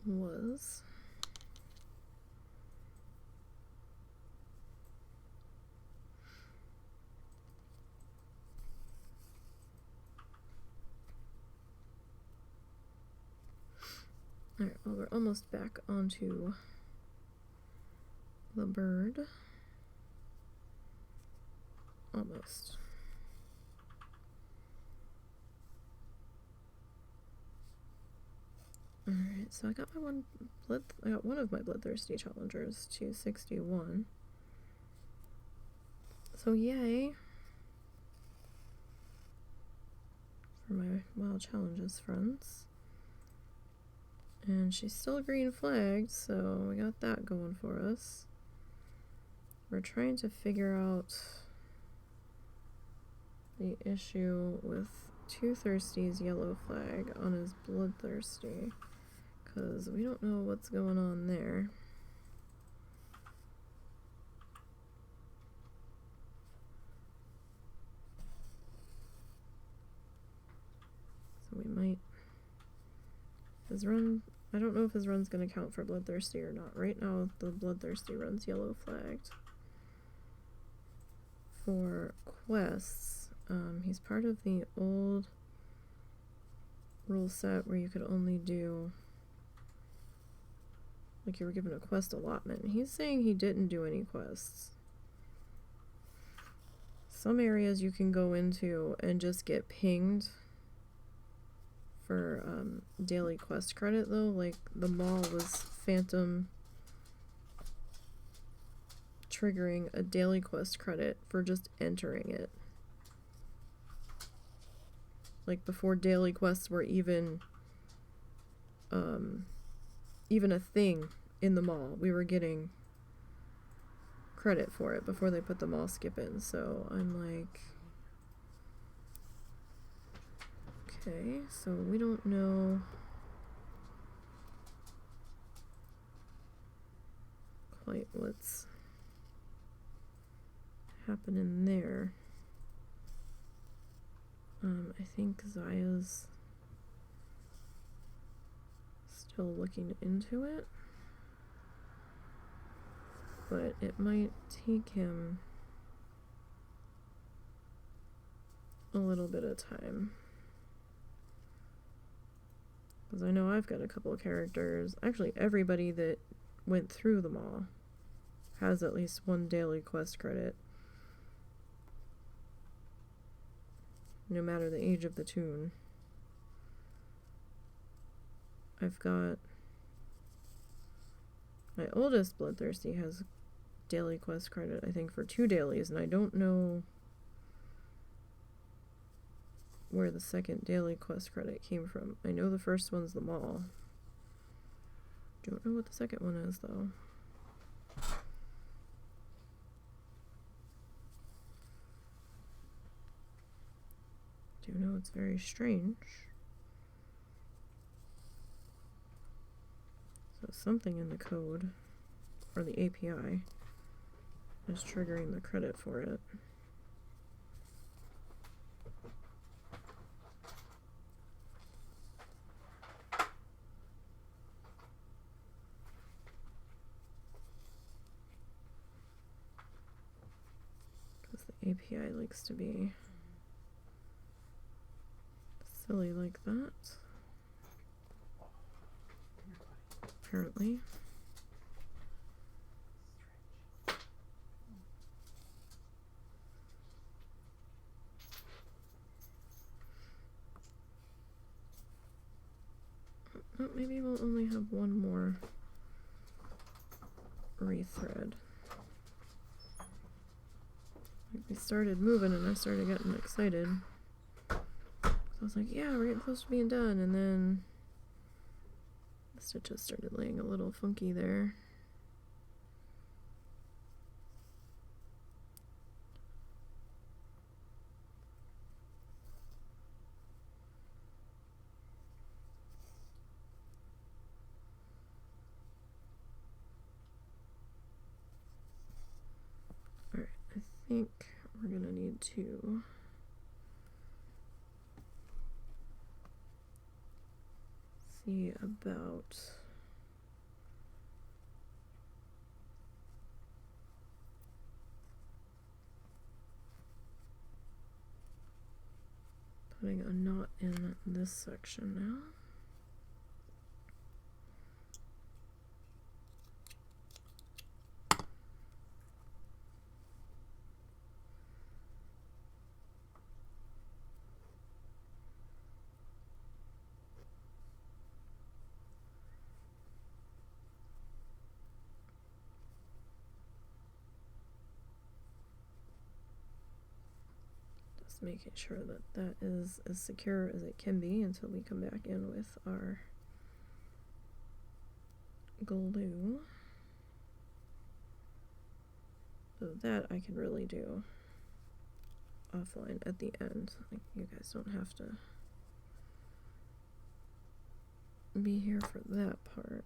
was. Alright, well, we're almost back onto the bird. Almost. Alright, so I got my I got one of my Bloodthirsty challengers, 261. So yay for my Wild Challenges friends. And she's still green flagged, so we got that going for us. We're trying to figure out the issue with Too Thirsty's yellow flag on his Bloodthirsty, because we don't know what's going on there. So we might, his run, I don't know if his run's going to count for Bloodthirsty or not. Right now the Bloodthirsty run's yellow flagged. For quests, he's part of the old rule set where you could only do, like, you were given a quest allotment. He's saying he didn't do any quests. Some areas you can go into and just get pinged for daily quest credit, though. Like, the mall was phantom triggering a daily quest credit for just entering it. Like, before daily quests were even a thing in the mall, we were getting credit for it before they put the mall skip in. So I'm like, Okay, so we don't know quite what's happening there. I think Zaya's still looking into it, but it might take him a little bit of time. Because I know I've got a couple of characters, actually everybody that went through them all has at least one daily quest credit, no matter the age of the toon. I've got my oldest Bloodthirsty has daily quest credit, I think, for 2 dailies, and I don't know where the second daily quest credit came from. I know the first one's the mall. Don't know what the second one is, though. Do know it's very strange. So something in the code, or the API, is triggering the credit for it. Because the API likes to be silly like that. Apparently. Oh, maybe we'll only have one more rethread. Like, we started moving and I started getting excited. So I was like, yeah, we're getting close to being done, and then the stitches started laying a little funky there. Alright, I think we're gonna need to see about putting a knot in this section now. Making sure that that is as secure as it can be until we come back in with our glue. So that I can really do offline at the end. Like, you guys don't have to be here for that part.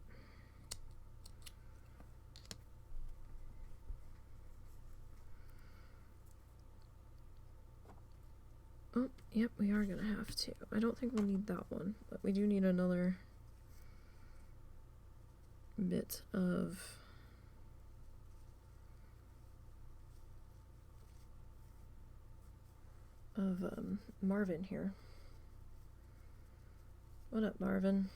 Oh, yep, we are gonna have to. I don't think we'll need that one, but we do need another bit of Marvin here. What up, Marvin?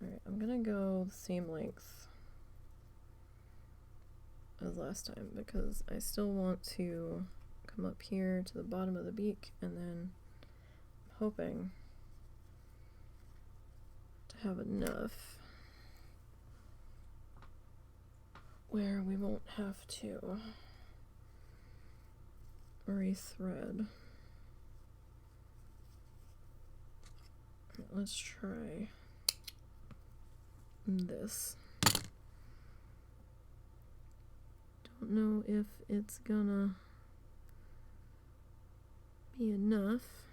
Alright, I'm gonna go the same length as last time because I still want to come up here to the bottom of the beak, and then I'm hoping to have enough where we won't have to rethread. Let's try this. Don't know if it's gonna be enough.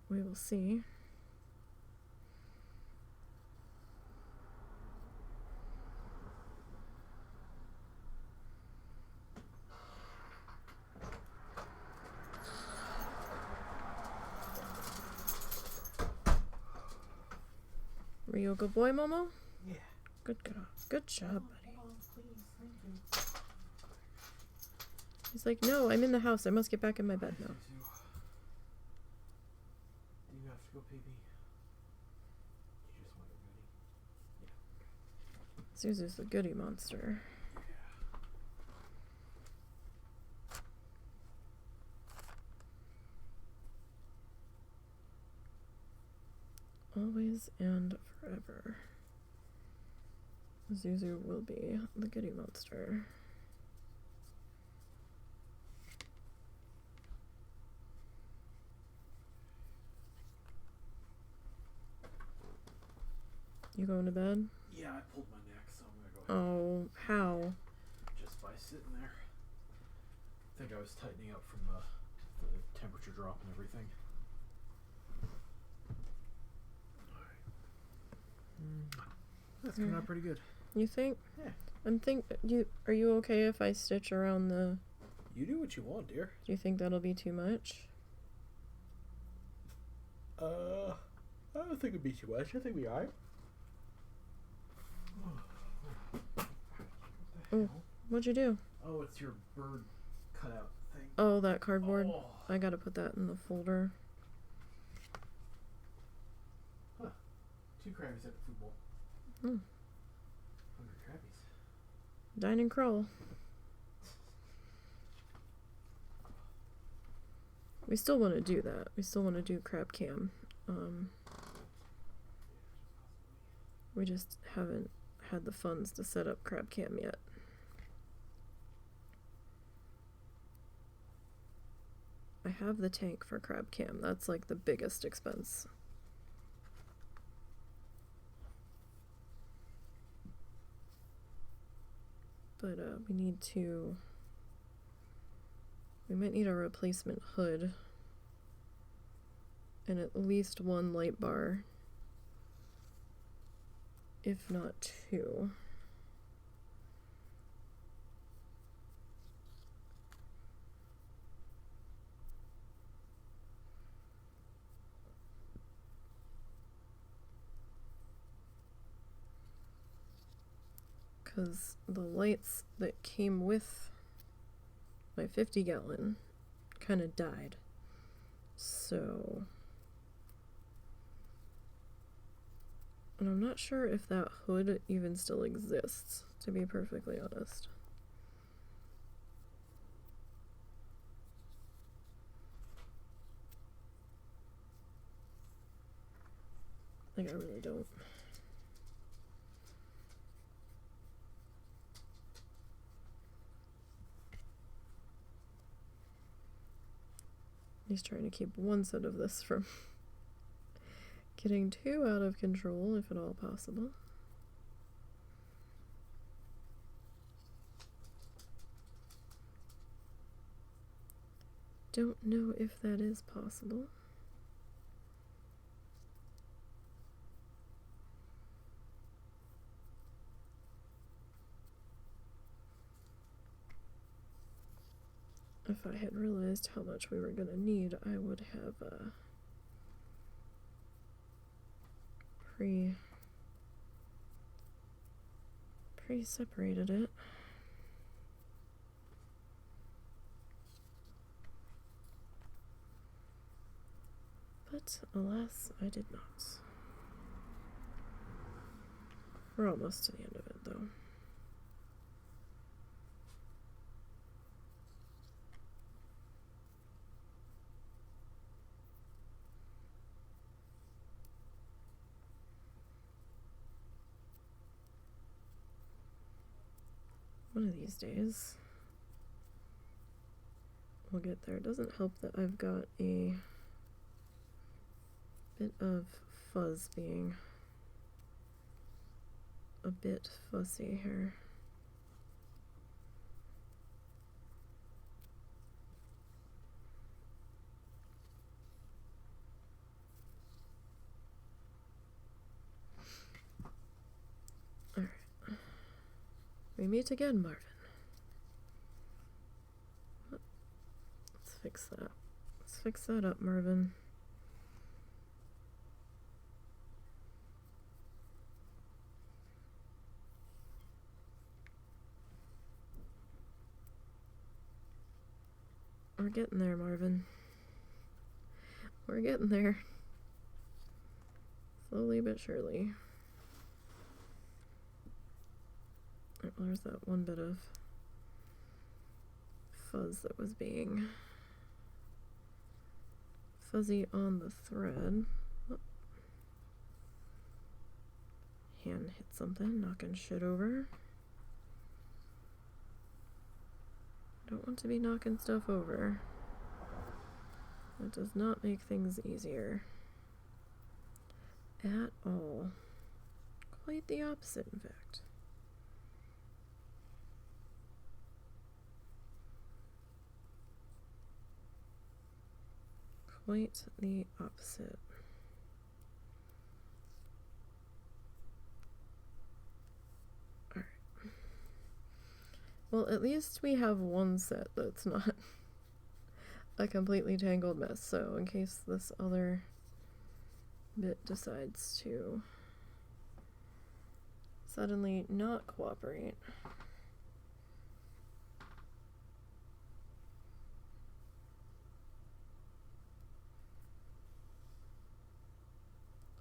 we will see. Were you a good boy, Momo? Yeah. Good job. Good job, buddy. Hold on, please. Thank you. He's like, no, I'm in the house. I must get back in my bed now. Do you have to go pee pee? You just want to goodie? Zuzu's the goody monster. Always and forever. Zuzu will be the goody monster. You going to bed? Yeah, I pulled my neck, so I'm gonna go Oh, ahead. how? Just by sitting there. I think I was tightening up from the temperature drop and everything. That's coming out pretty good. You think? Yeah. Are you okay if I stitch around the... You do what you want, dear. Do you think that'll be too much? I don't think it'd be too much. I think we are. Oh, what'd you do? Oh, it's your bird cutout thing. Oh, that cardboard. Oh. I gotta put that in the folder. Huh. 2 crabbies at the food bowl. Hmm. Hungry crabbies. Dine and crawl. We still want to do that. We still want to do crab cam. We just haven't had the funds to set up crab cam yet. I have the tank for crab cam. That's like the biggest expense. But we might need a replacement hood and at least 1 light bar, if not 2. Because the lights that came with my 50-gallon kind of died. So... And I'm not sure if that hood even still exists, to be perfectly honest. Like, I really don't. He's trying to keep one set of this from getting too out of control, if at all possible. Don't know if that is possible. If I had realized how much we were going to need, I would have pre-separated it. But alas, I did not. We're almost to the end of it, though. One of these days, we'll get there. It doesn't help that I've got a bit of fuzz being a bit fussy here. We meet again, Marvin. Let's fix that. Let's fix that up, Marvin. We're getting there, Marvin. We're getting there. Slowly but surely. Oh, there's that one bit of fuzz that was being fuzzy on the thread. Oh. Hand hit something, knocking shit over. Don't want to be knocking stuff over. That does not make things easier. At all. Quite the opposite, in fact. Quite the opposite. Alright. Well, at least we have one set that's not a completely tangled mess, so in case this other bit decides to suddenly not cooperate.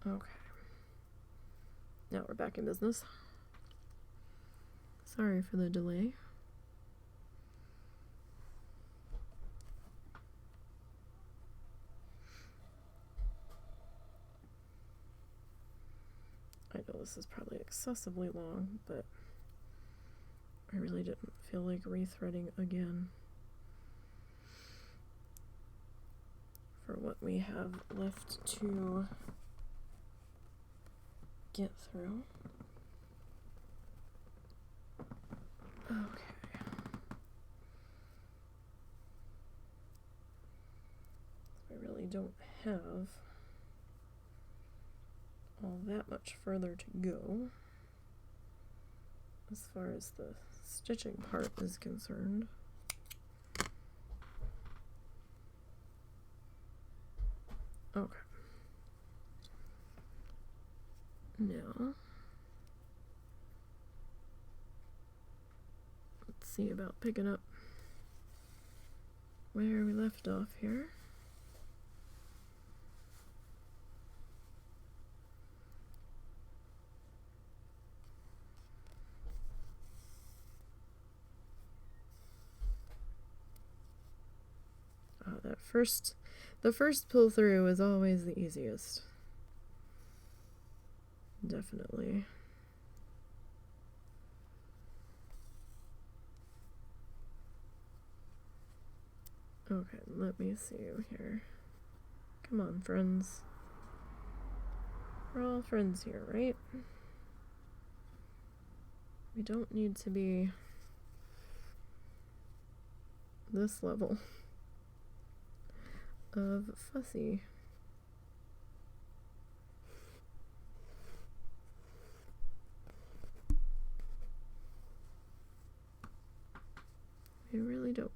Okay. Now we're back in business. Sorry for the delay. I know this is probably excessively long, but I really didn't feel like rethreading again for what we have left to get through. Okay. I really don't have all that much further to go as far as the stitching part is concerned. Okay. Now, let's see about picking up where we left off here. The first pull through is always the easiest. Definitely. Okay, let me see here. Come on, friends. We're all friends here, right? We don't need to be this level of fussy. We really don't.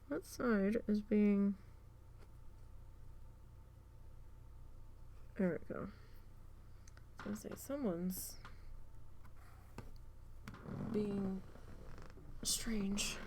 What side is being... There we go. I was gonna say, someone's being strange.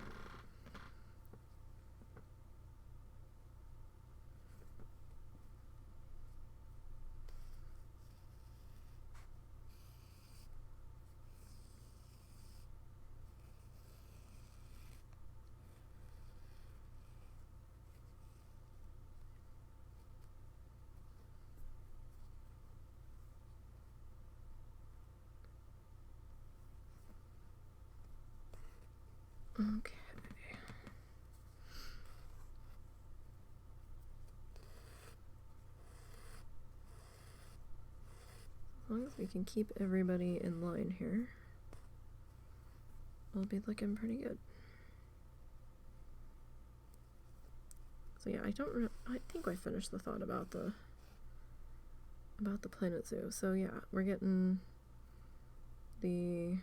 Okay. As long as we can keep everybody in line here, will be looking pretty good. So yeah, I think I finished the thought about the Planet Zoo. So yeah, we're getting the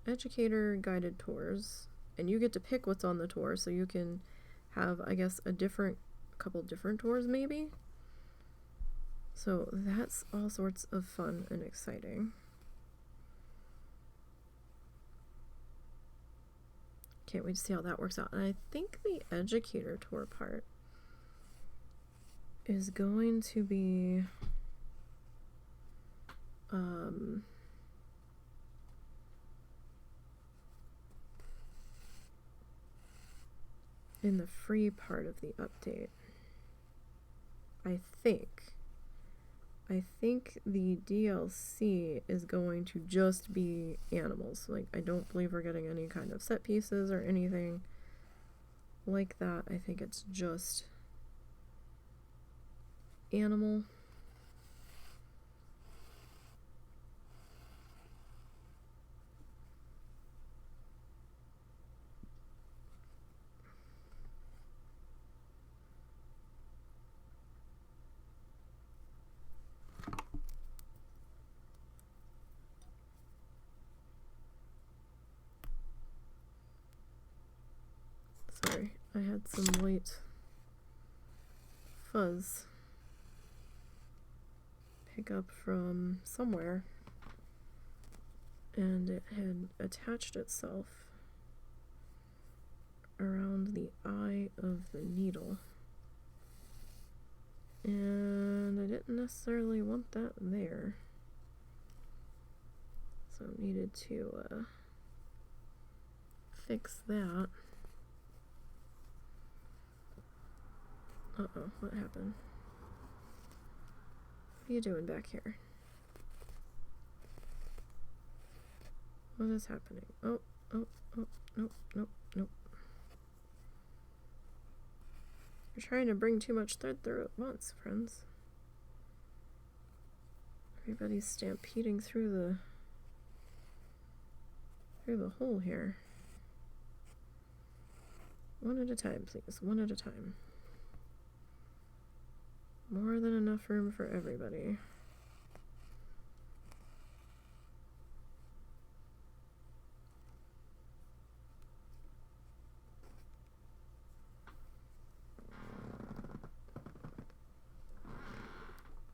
educator guided tours, and you get to pick what's on the tour, so you can have, I guess, a couple different tours maybe. So that's all sorts of fun and exciting. Can't wait to see how that works out. And I think the educator tour part is going to be in the free part of the update. I think the DLC is going to just be animals. Like, I don't believe we're getting any kind of set pieces or anything like that. I think it's just animal. Sorry, I had some light fuzz pick up from somewhere, and it had attached itself around the eye of the needle, and I didn't necessarily want that there, so needed to fix that. Uh-oh, what happened? What are you doing back here? What is happening? Oh, nope. You're trying to bring too much thread through at once, friends. Everybody's stampeding through the hole here. One at a time, please. One at a time. More than enough room for everybody.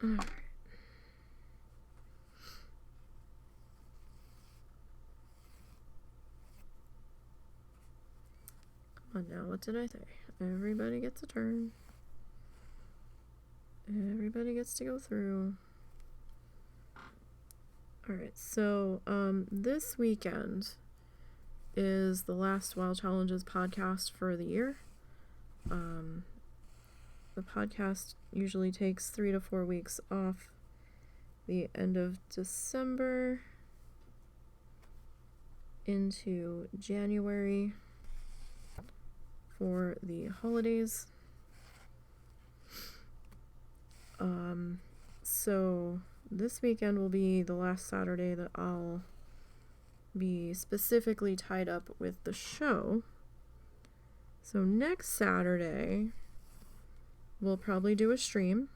Alright. Come on now, what did I say? Everybody gets a turn. Everybody gets to go through. Alright, so this weekend is the last Wild Challenges podcast for the year. The podcast usually takes 3 to 4 weeks off the end of December into January for the holidays. So this weekend will be the last Saturday that I'll be specifically tied up with the show. So next Saturday, we'll probably do a stream.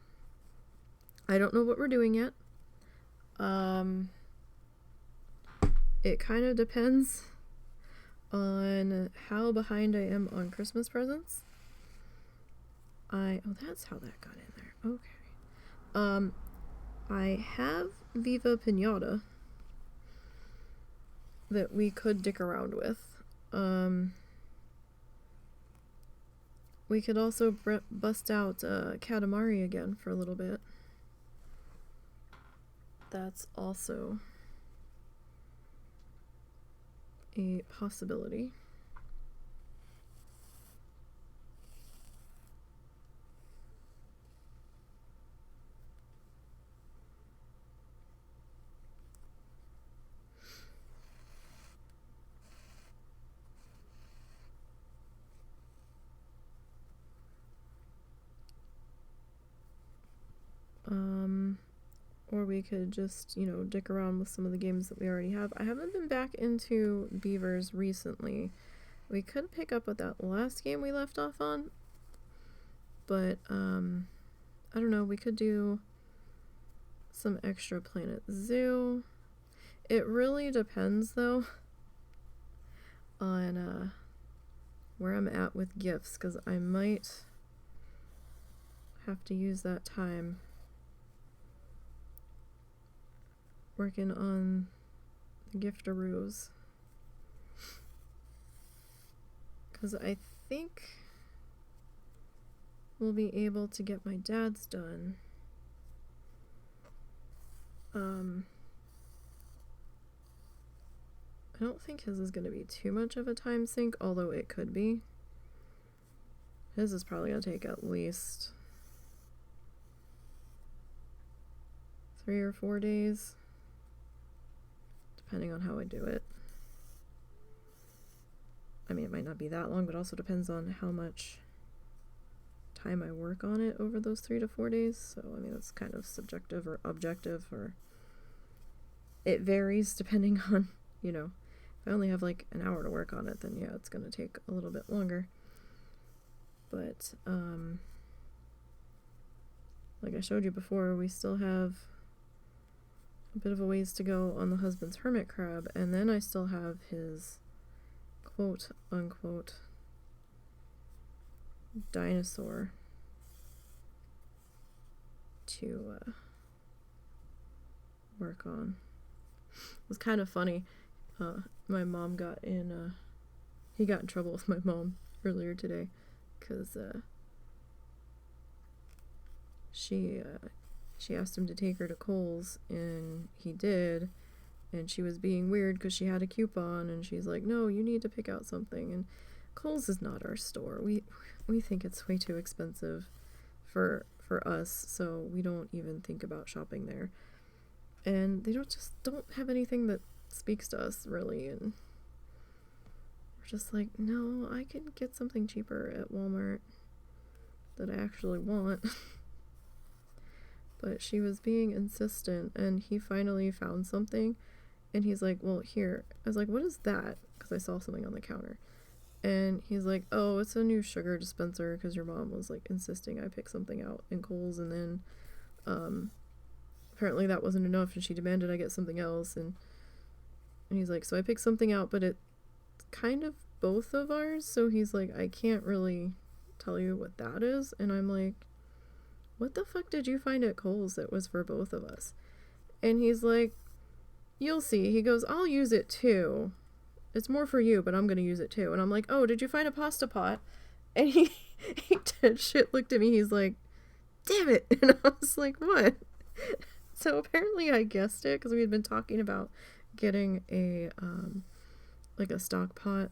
I don't know what we're doing yet. It kind of depends on how behind I am on Christmas presents. Oh, that's how that got in there. Okay. I have Viva Pinata that we could dick around with. We could also bust out Katamari again for a little bit. That's also a possibility. Or we could just, you know, dick around with some of the games that we already have. I haven't been back into Beavers recently. We could pick up with that last game we left off on, but I don't know, we could do some extra Planet Zoo. It really depends though on where I'm at with gifts, because I might have to use that time working on the giftaroos, because I think we'll be able to get my dad's done. I don't think his is going to be too much of a time sink, although it could be. His is probably going to take at least 3 or 4 days, depending on how I do it. I mean, it might not be that long, but also depends on how much time I work on it over those 3 to 4 days. So, I mean, it's kind of subjective or objective, or it varies depending on, you know, if I only have like an hour to work on it, then yeah, it's going to take a little bit longer. But, like I showed you before, we still have a bit of a ways to go on the husband's hermit crab, and then I still have his quote unquote dinosaur to work on. It was kind of funny. My mom got in he got in trouble with my mom earlier today because she asked him to take her to Kohl's, and he did, and she was being weird because she had a coupon, and she's like, no, you need to pick out something. And Kohl's is not our store. We think it's way too expensive for us, so we don't even think about shopping there. And they don't have anything that speaks to us really, and we're just like, no, I can get something cheaper at Walmart that I actually want. But she was being insistent, and he finally found something, and he's like, well, here. I was like, what is that? Because I saw something on the counter. And he's like, oh, it's a new sugar dispenser, because your mom was like insisting I pick something out in Kohl's, and then apparently that wasn't enough, and she demanded I get something else, and he's like, so I picked something out, but it's kind of both of ours, so he's like, I can't really tell you what that is. And I'm like, what the fuck did you find at Kohl's that was for both of us? And he's like, you'll see. He goes, I'll use it too. It's more for you, but I'm gonna use it too. And I'm like, oh, did you find a pasta pot? And he dead shit looked at me. He's like, damn it. And I was like, what? So apparently I guessed it, because we had been talking about getting a like a stock pot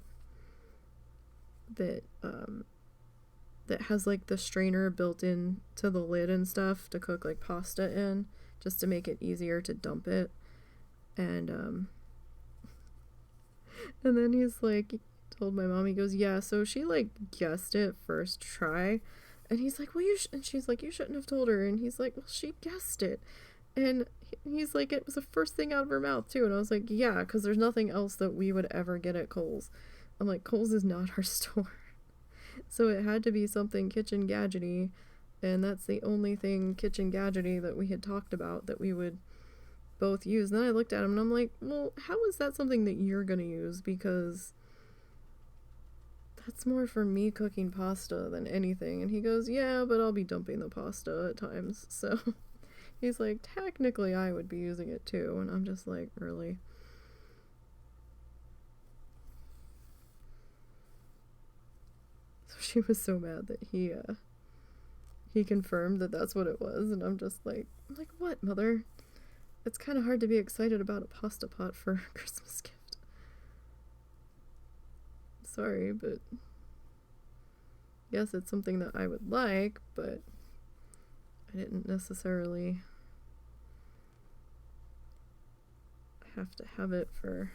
that that has like the strainer built in to the lid and stuff to cook like pasta in, just to make it easier to dump it. And then he's like, he told my mom, he goes, yeah, so she like guessed it first try. And he's like, well, and she's like, you shouldn't have told her. And he's like, well, she guessed it. And he's like, it was the first thing out of her mouth too. And I was like, yeah, because there's nothing else that we would ever get at Kohl's. I'm like, Kohl's is not our store. So it had to be something kitchen gadgety, and that's the only thing kitchen gadgety that we had talked about that we would both use. And then I looked at him and I'm like, well, how is that something that you're gonna use? Because that's more for me cooking pasta than anything. And he goes, yeah, but I'll be dumping the pasta at times. So he's like, technically I would be using it too. And I'm just like, really? So she was so mad that he confirmed that that's what it was. And I'm just like, what, mother? It's kind of hard to be excited about a pasta pot for a Christmas gift. Sorry, but yes, it's something that I would like, but I didn't necessarily have to have it for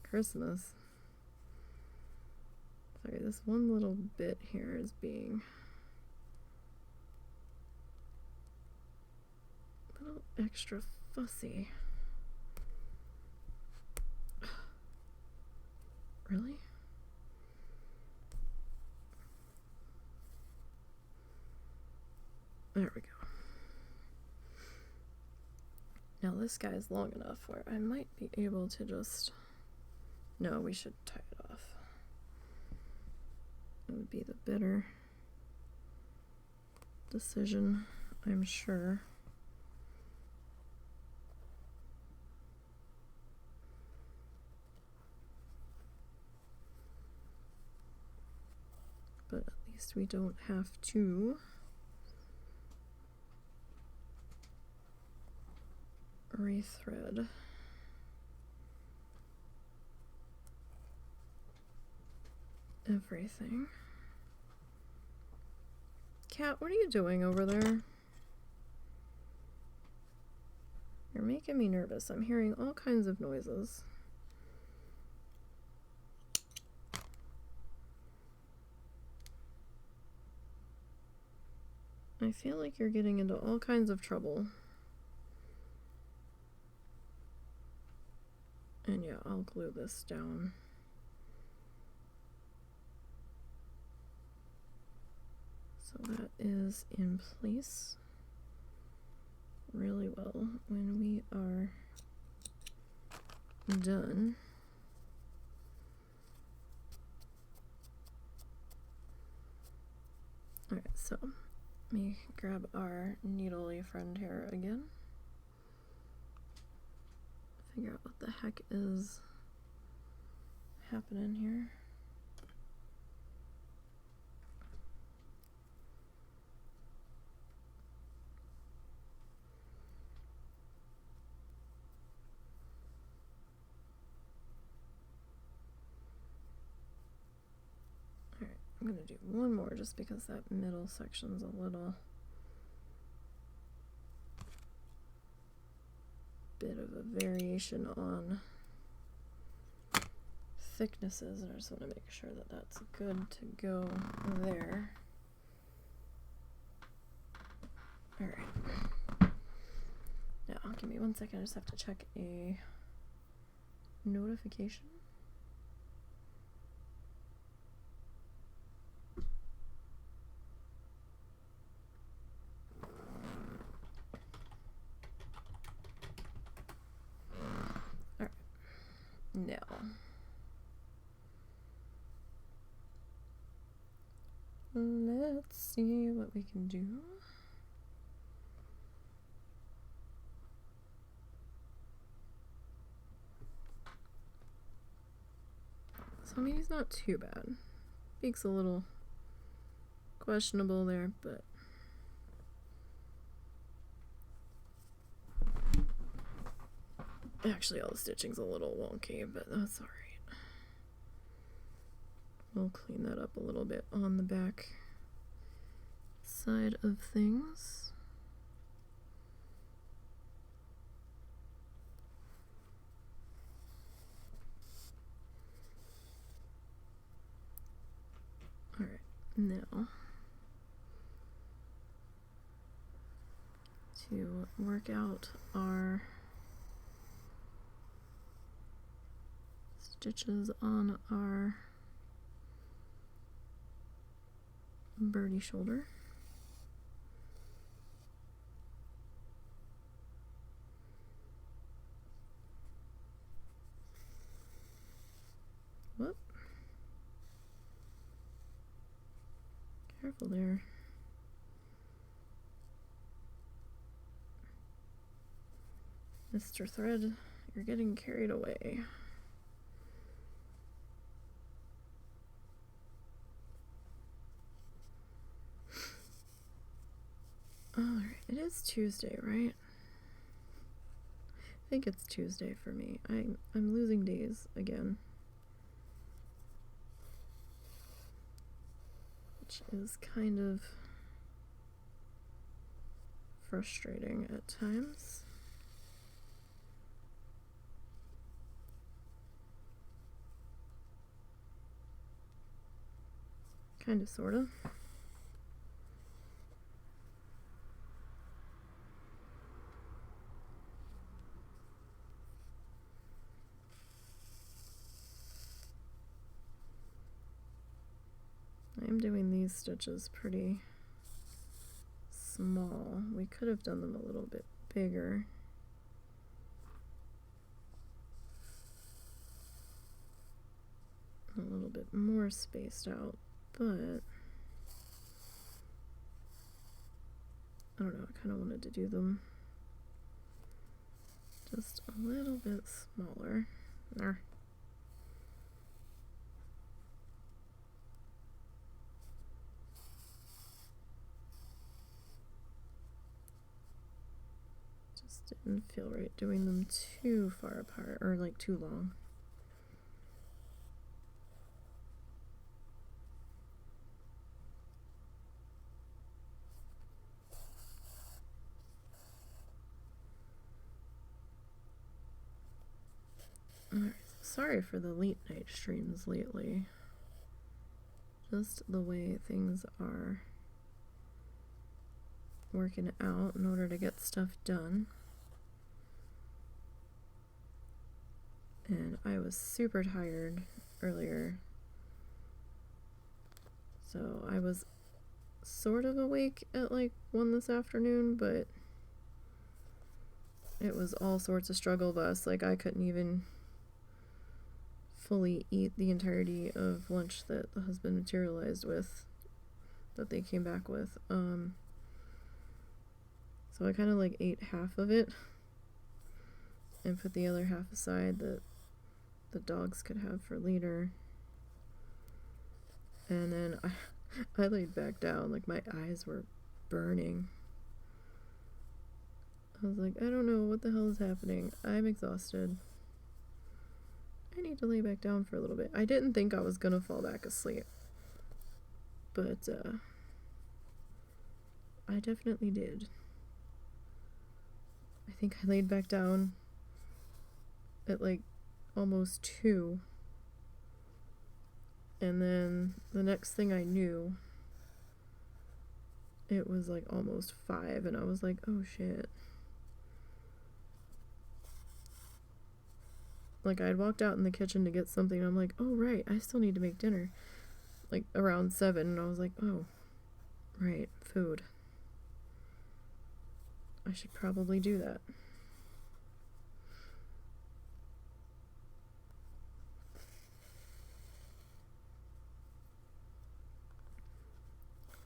Christmas. Sorry, this one little bit here is being a little extra fussy. Really? There we go. Now this guy's long enough where I might be able to just... No, we should tie it off. That would be the better decision, I'm sure. But at least we don't have to rethread. Everything. Cat, what are you doing over there? You're making me nervous. I'm hearing all kinds of noises. I feel like you're getting into all kinds of trouble. And yeah, I'll glue this down. So that is in place really well when we are done. Alright, so let me grab our needly friend here again. Figure out what the heck is happening here. Alright, I'm gonna do one more just because that middle section's a little bit of a variation on thicknesses, and I just want to make sure that that's good to go there. Alright. Now, give me 1 second, I just have to check a notification. Alright. Now. Let's see what we can do. So I mean, he's not too bad. Beak's a little questionable there, but actually all the stitching's a little wonky, but that's alright. We'll clean that up a little bit on the back side of things. Alright, now to work out our stitches on our birdie shoulder. Whoop. Careful there. Mr. Thread, you're getting carried away. Alright, it is Tuesday, right? I think it's Tuesday for me. I'm losing days again. Which is kind of frustrating at times. Kind of, sort of. I'm doing these stitches pretty small. We could have done them a little bit bigger. A little bit more spaced out, but I don't know, I kind of wanted to do them just a little bit smaller. There. Just didn't feel right doing them too far apart, or like too long. Alright, sorry for the late night streams lately. Just the way things are working out in order to get stuff done. And I was super tired earlier. So I was sort of awake at like 1 this afternoon, but it was all sorts of struggle bus. Like I couldn't even fully eat the entirety of lunch that the husband materialized with, that they came back with. So I kind of like ate half of it and put the other half aside that the dogs could have for later. And then I laid back down, like my eyes were burning. I was like, I don't know what the hell is happening. I'm exhausted. I need to lay back down for a little bit. I didn't think I was gonna fall back asleep, but I definitely did. I think I laid back down at like almost 2, and then the next thing I knew, it was like almost 5, and I was like, oh shit. Like I'd walked out in the kitchen to get something, and I'm like, oh right, I still need to make dinner. Like around 7, and I was like, oh, right, food. I should probably do that.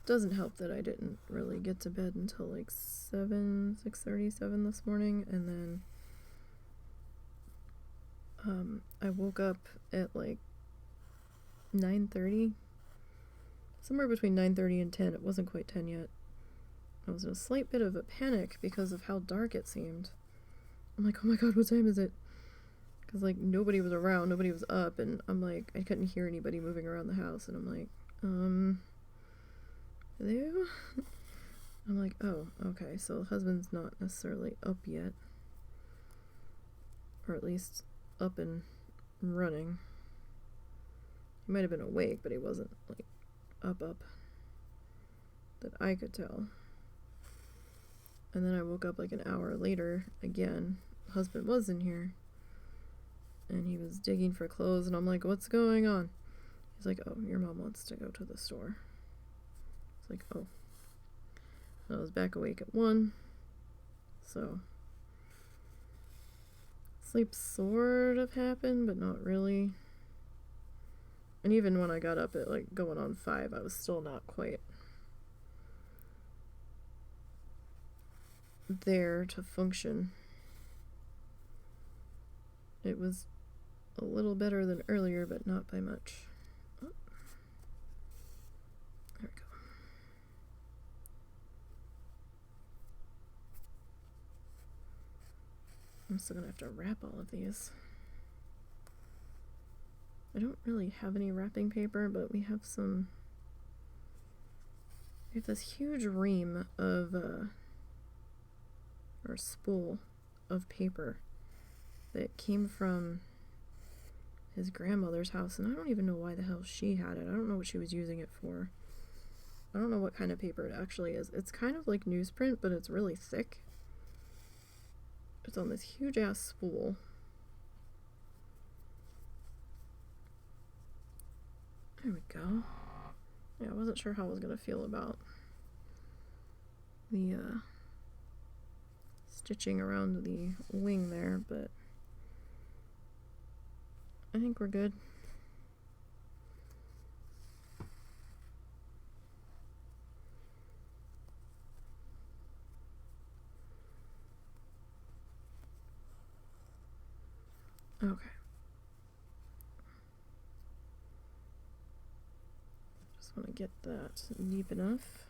Doesn't help that I didn't really get to bed until like 6:37 this morning, and then I woke up at like 9:30, somewhere between 9:30 and 10. It wasn't quite 10 yet. I was in a slight bit of a panic because of how dark it seemed. I'm like, oh my god, what time is it? Because like nobody was around, nobody was up, and I'm like, I couldn't hear anybody moving around the house, and I'm like, hello? I'm like, oh, okay, so the husband's not necessarily up yet, or at least up and running. He might have been awake, but he wasn't like up that I could tell. And then I woke up like an hour later again. Husband was in here, and he was digging for clothes, and I'm like, what's going on? He's like, oh, your mom wants to go to the store. It's like, oh. I was back awake at 1, so sleep sort of happened, but not really. And even when I got up at like going on 5, I was still not quite there to function. It was a little better than earlier, but not by much. Oh. There we go. I'm still gonna have to wrap all of these. I don't really have any wrapping paper, but we have this huge ream of or spool of paper that came from his grandmother's house, and I don't even know why the hell she had it. I don't know what she was using it for. I don't know what kind of paper it actually is. It's kind of like newsprint, but it's really thick. It's on this huge ass spool. There we go. Yeah, I wasn't sure how I was gonna feel about the stitching around the wing there, but I think we're good. Okay. Just want to get that deep enough.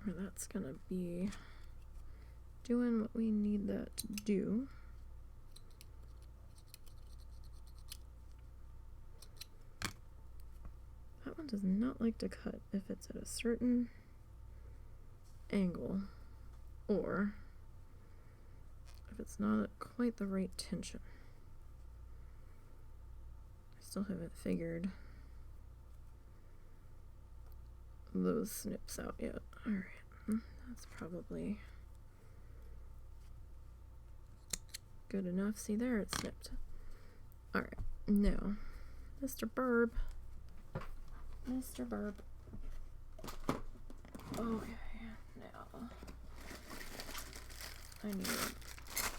Or that's gonna be doing what we need that to do. That one does not like to cut if it's at a certain angle or if it's not at quite the right tension. I still haven't figured those snips out yet. Alright, that's probably good enough. See there, it's snipped. Alright, now, Mr. Burb. Mr. Burb. Okay, now I need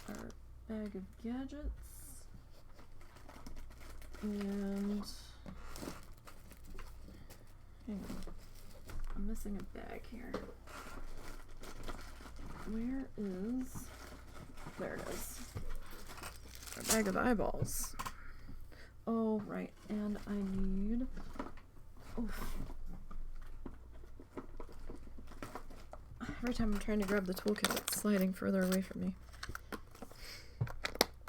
our bag of gadgets and hang on. I'm missing a bag here. Where is... There it is. A bag of eyeballs. Oh, right. And I need... Oof. Every time I'm trying to grab the toolkit, it's sliding further away from me.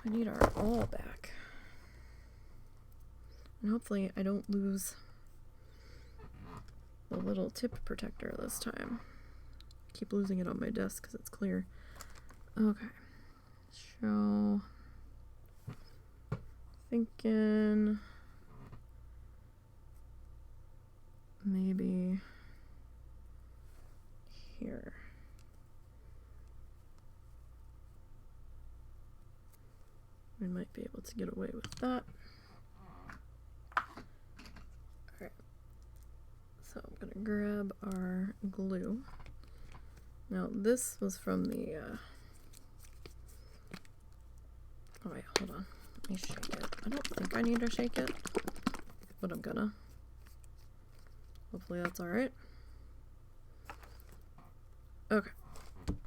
I need our awl back. And hopefully I don't lose the little tip protector this time. I keep losing it on my desk because it's clear. Okay. So, thinking maybe here. We might be able to get away with that. Alright. So I'm gonna grab our glue. Now this was from the oh wait, hold on. Let me shake it. I don't think I need to shake it, but I'm gonna. Hopefully that's alright. Okay. I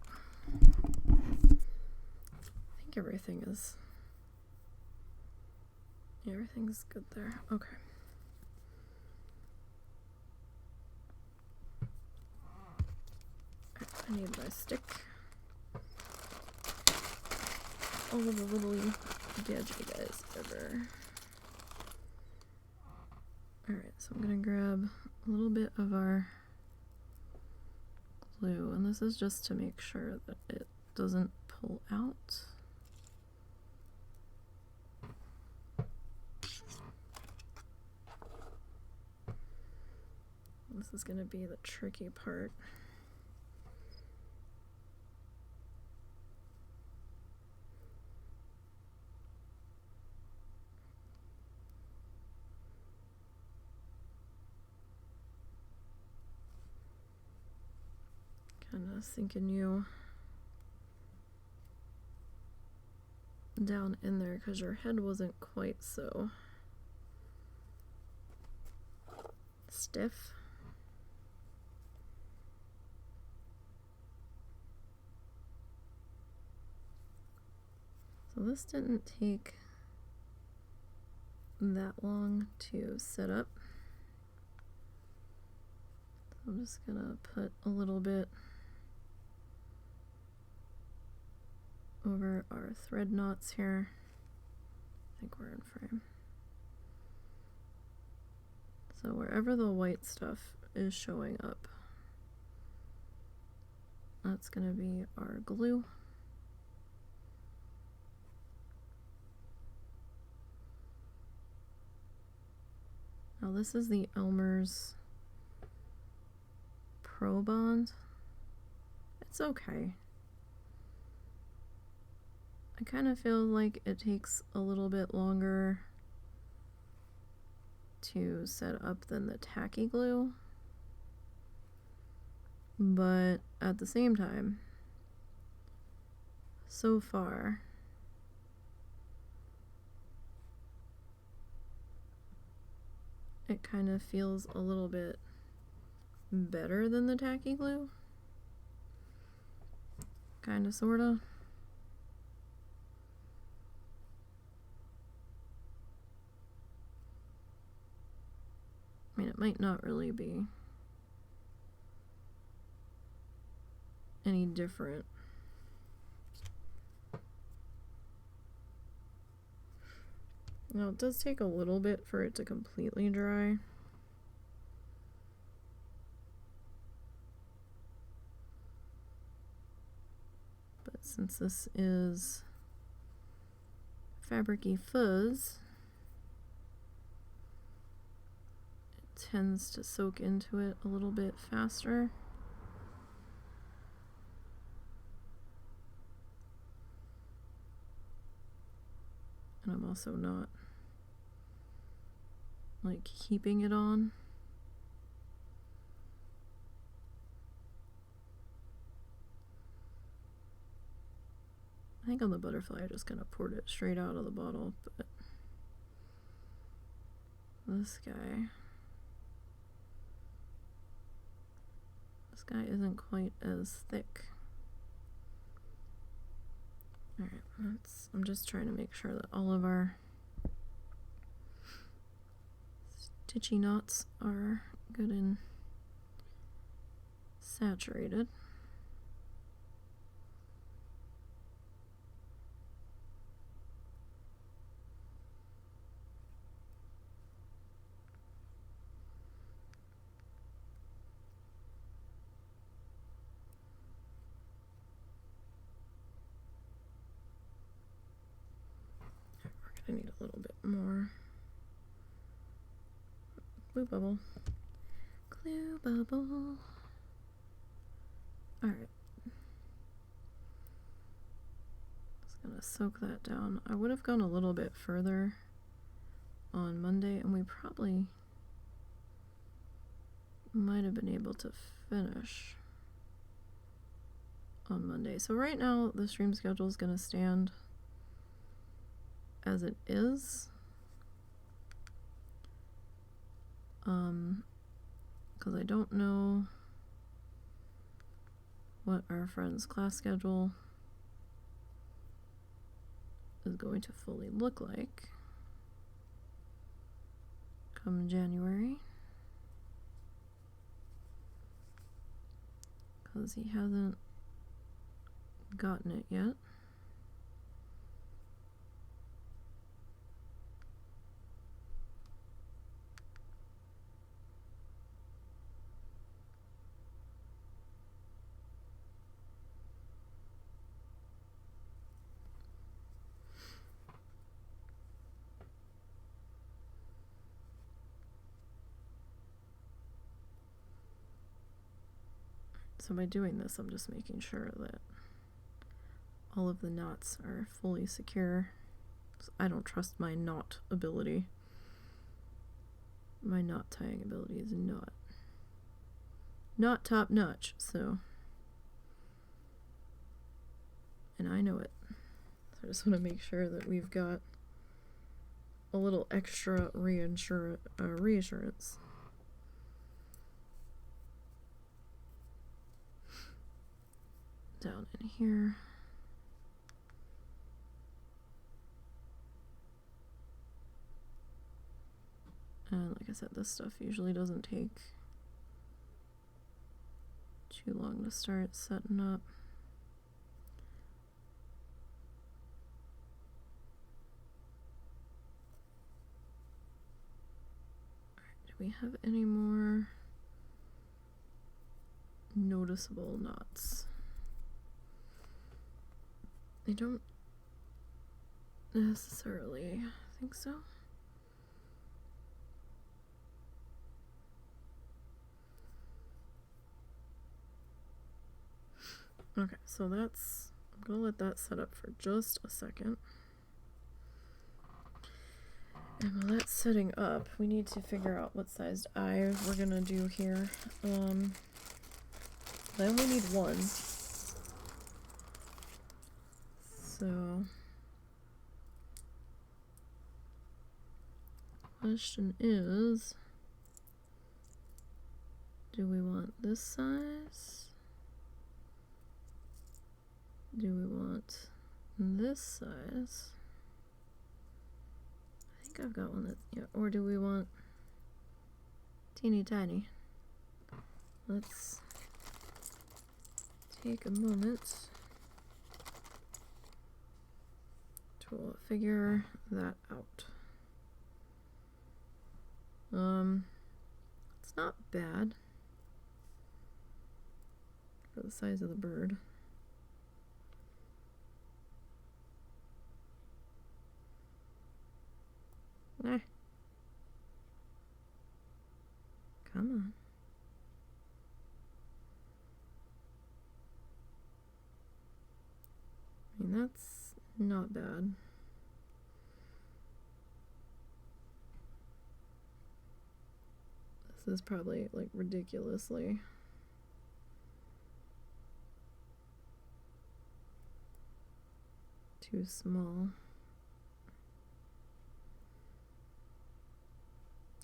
think everything's good there. Okay. I need my stick. All of the little gadget guys ever. Alright, so I'm gonna grab a little bit of our glue, and this is just to make sure that it doesn't pull out. This is gonna be the tricky part. Kind of sinking you down in there because your head wasn't quite so stiff. So this didn't take that long to set up. So I'm just gonna put a little bit over our thread knots here. I think we're in frame. So wherever the white stuff is showing up, that's going to be our glue. Now this is the Elmer's Pro Bond. It's okay. I kind of feel like it takes a little bit longer to set up than the tacky glue, but at the same time, so far, it kind of feels a little bit better than the tacky glue. Kind of, sort of. I mean, it might not really be any different. Now, it does take a little bit for it to completely dry. But since this is fabricy fuzz, it tends to soak into it a little bit faster. And I'm also not like keeping it on. I think on the butterfly I just kind of poured it straight out of the bottle, but this guy isn't quite as thick. Alright, I'm just trying to make sure that all of our stitchy knots are good and saturated. I need a little bit more glue bubble. Glue bubble. Alright. Just gonna soak that down. I would have gone a little bit further on Monday, and we probably might have been able to finish on Monday. So right now the stream schedule is gonna stand as it is, because I don't know what our friend's class schedule is going to fully look like come January, because he hasn't gotten it yet. So by doing this, I'm just making sure that all of the knots are fully secure. I don't trust my knot ability. My knot tying ability is not top notch, so, and I know it. So I just want to make sure that we've got a little extra reassurance. Down in here. And like I said, this stuff usually doesn't take too long to start setting up. Alright, do we have any more noticeable knots? I don't necessarily think so. Okay, so that's, I'm gonna let that set up for just a second. And while that's setting up, we need to figure out what sized eye we're gonna do here. I only need one. So, question is, do we want this size? Do we want this size? I think I've got one that, yeah, or do we want teeny tiny? Let's take a moment to figure that out. It's not bad for the size of the bird. Eh. Come on. I mean, that's not bad. This is probably like ridiculously too small.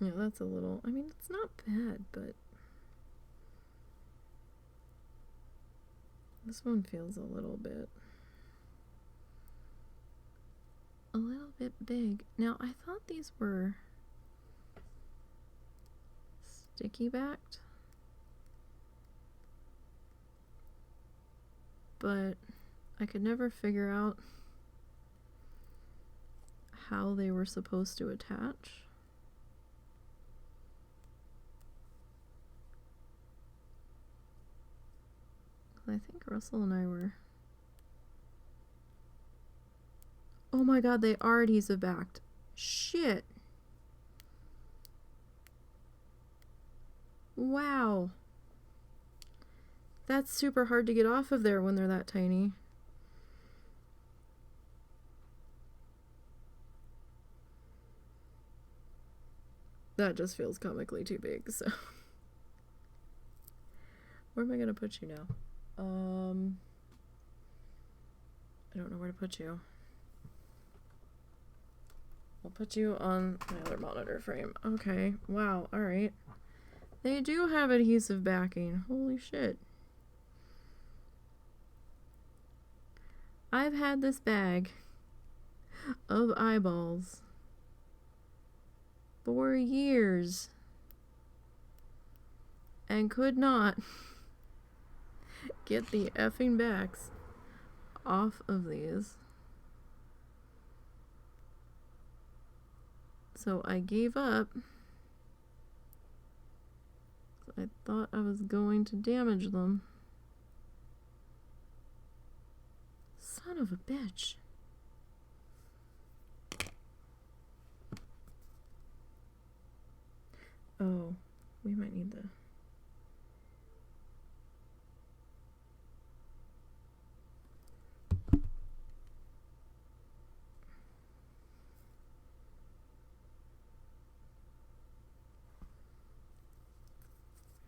Yeah, that's a little, I mean, it's not bad, but this one feels a little bit big. Now, I thought these were sticky backed, but I could never figure out how they were supposed to attach. I think Russell and I were... Oh my god, they are adhesive backed. Shit. Wow. That's super hard to get off of there when they're that tiny. That just feels comically too big, so. Where am I gonna put you now? I don't know where to put you. I'll put you on my other monitor frame. Okay, wow, alright. They do have adhesive backing. Holy shit. I've had this bag of eyeballs for years and could not get the effing backs off of these. So I gave up. I thought I was going to damage them. Son of a bitch. Oh, we might need the...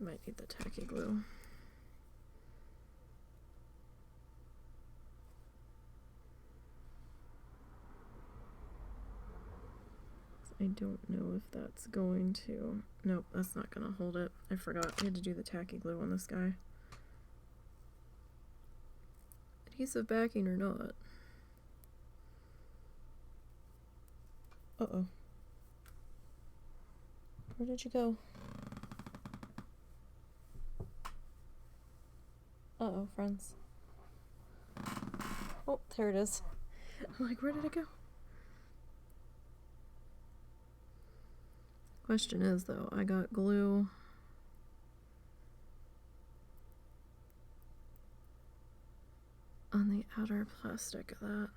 Might need the tacky glue. I don't know if that's going to... Nope, that's not going to hold it. I forgot. I had to do the tacky glue on this guy. Adhesive backing or not. Uh-oh. Where did you go? Uh-oh, friends. Oh, there it is. I'm like, where did it go? Question is, though, I got glue on the outer plastic of that.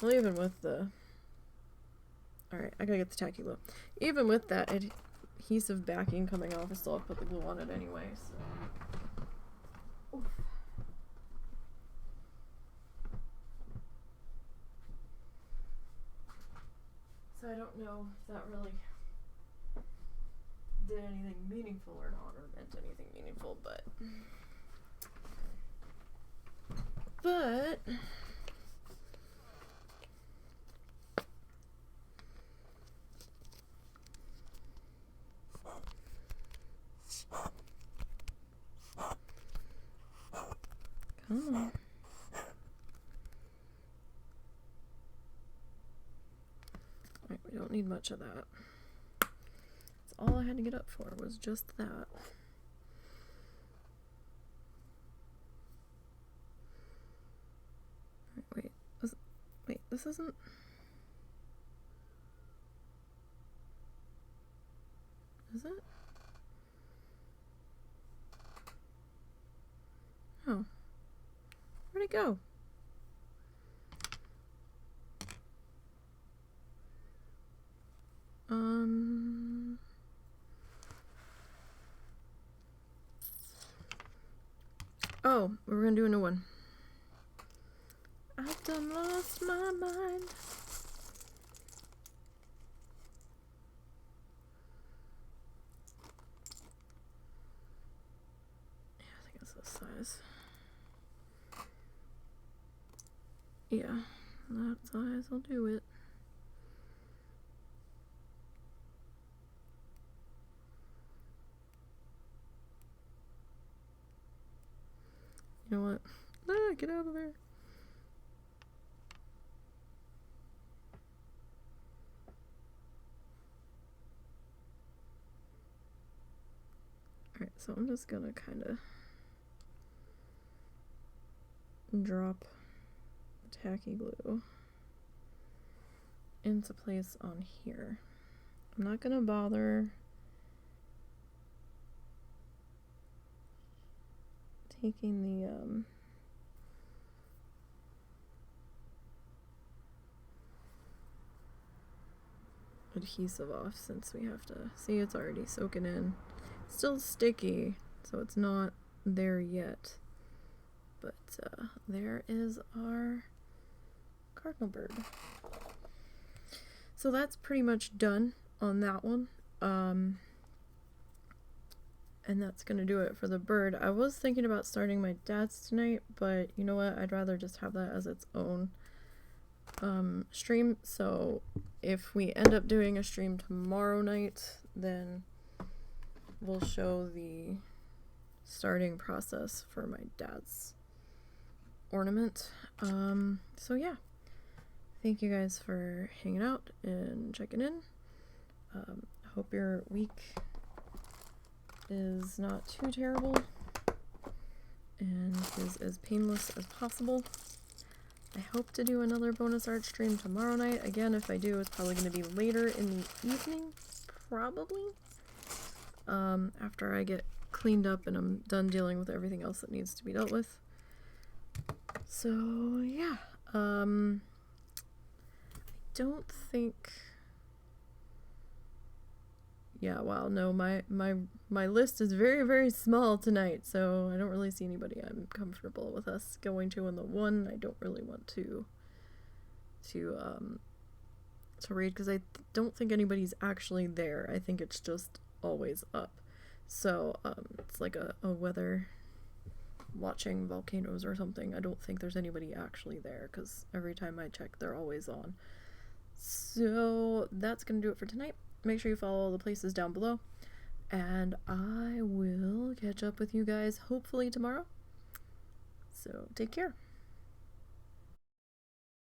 Well, even with the... Alright, I gotta get the tacky glue. Even with that adhesive backing coming off, I still have to put the glue on it anyway, so... I don't know if that really did anything meaningful or not, or meant anything meaningful, but come on. Alright, we don't need much of that. That's all I had to get up for, was just that. Wait, this isn't... Is it? Oh. Where'd it go? Oh, we're gonna do a new one. I've done lost my mind. Yeah, I think it's this size. Yeah, that size will do it. You know what? Ah, get out of there. Alright, so I'm just gonna kind of drop the tacky glue into place on here. I'm not gonna bother taking the adhesive off, since we have to see it's already soaking in. It's still sticky, so it's not there yet, but there is our cardinal bird. So that's pretty much done on that one. And that's gonna do it for the bird. I was thinking about starting my dad's tonight, but you know what? I'd rather just have that as its own stream. So if we end up doing a stream tomorrow night, then we'll show the starting process for my dad's ornament. So yeah, thank you guys for hanging out and checking in. I hope your week is not too terrible and is as painless as possible. I hope to do another bonus art stream tomorrow night. Again, if I do, it's probably going to be later in the evening, probably, after I get cleaned up and I'm done dealing with everything else that needs to be dealt with. So yeah, I don't think... Yeah, wow, no, my list is very, very small tonight, so I don't really see anybody I'm comfortable with us going to, and the one I don't really want to read, because I don't think anybody's actually there. I think it's just always up. So, it's like a weather watching volcanoes or something. I don't think there's anybody actually there, because every time I check, they're always on. So, that's gonna do it for tonight. Make sure you follow all the places down below, and I will catch up with you guys hopefully tomorrow. So take care.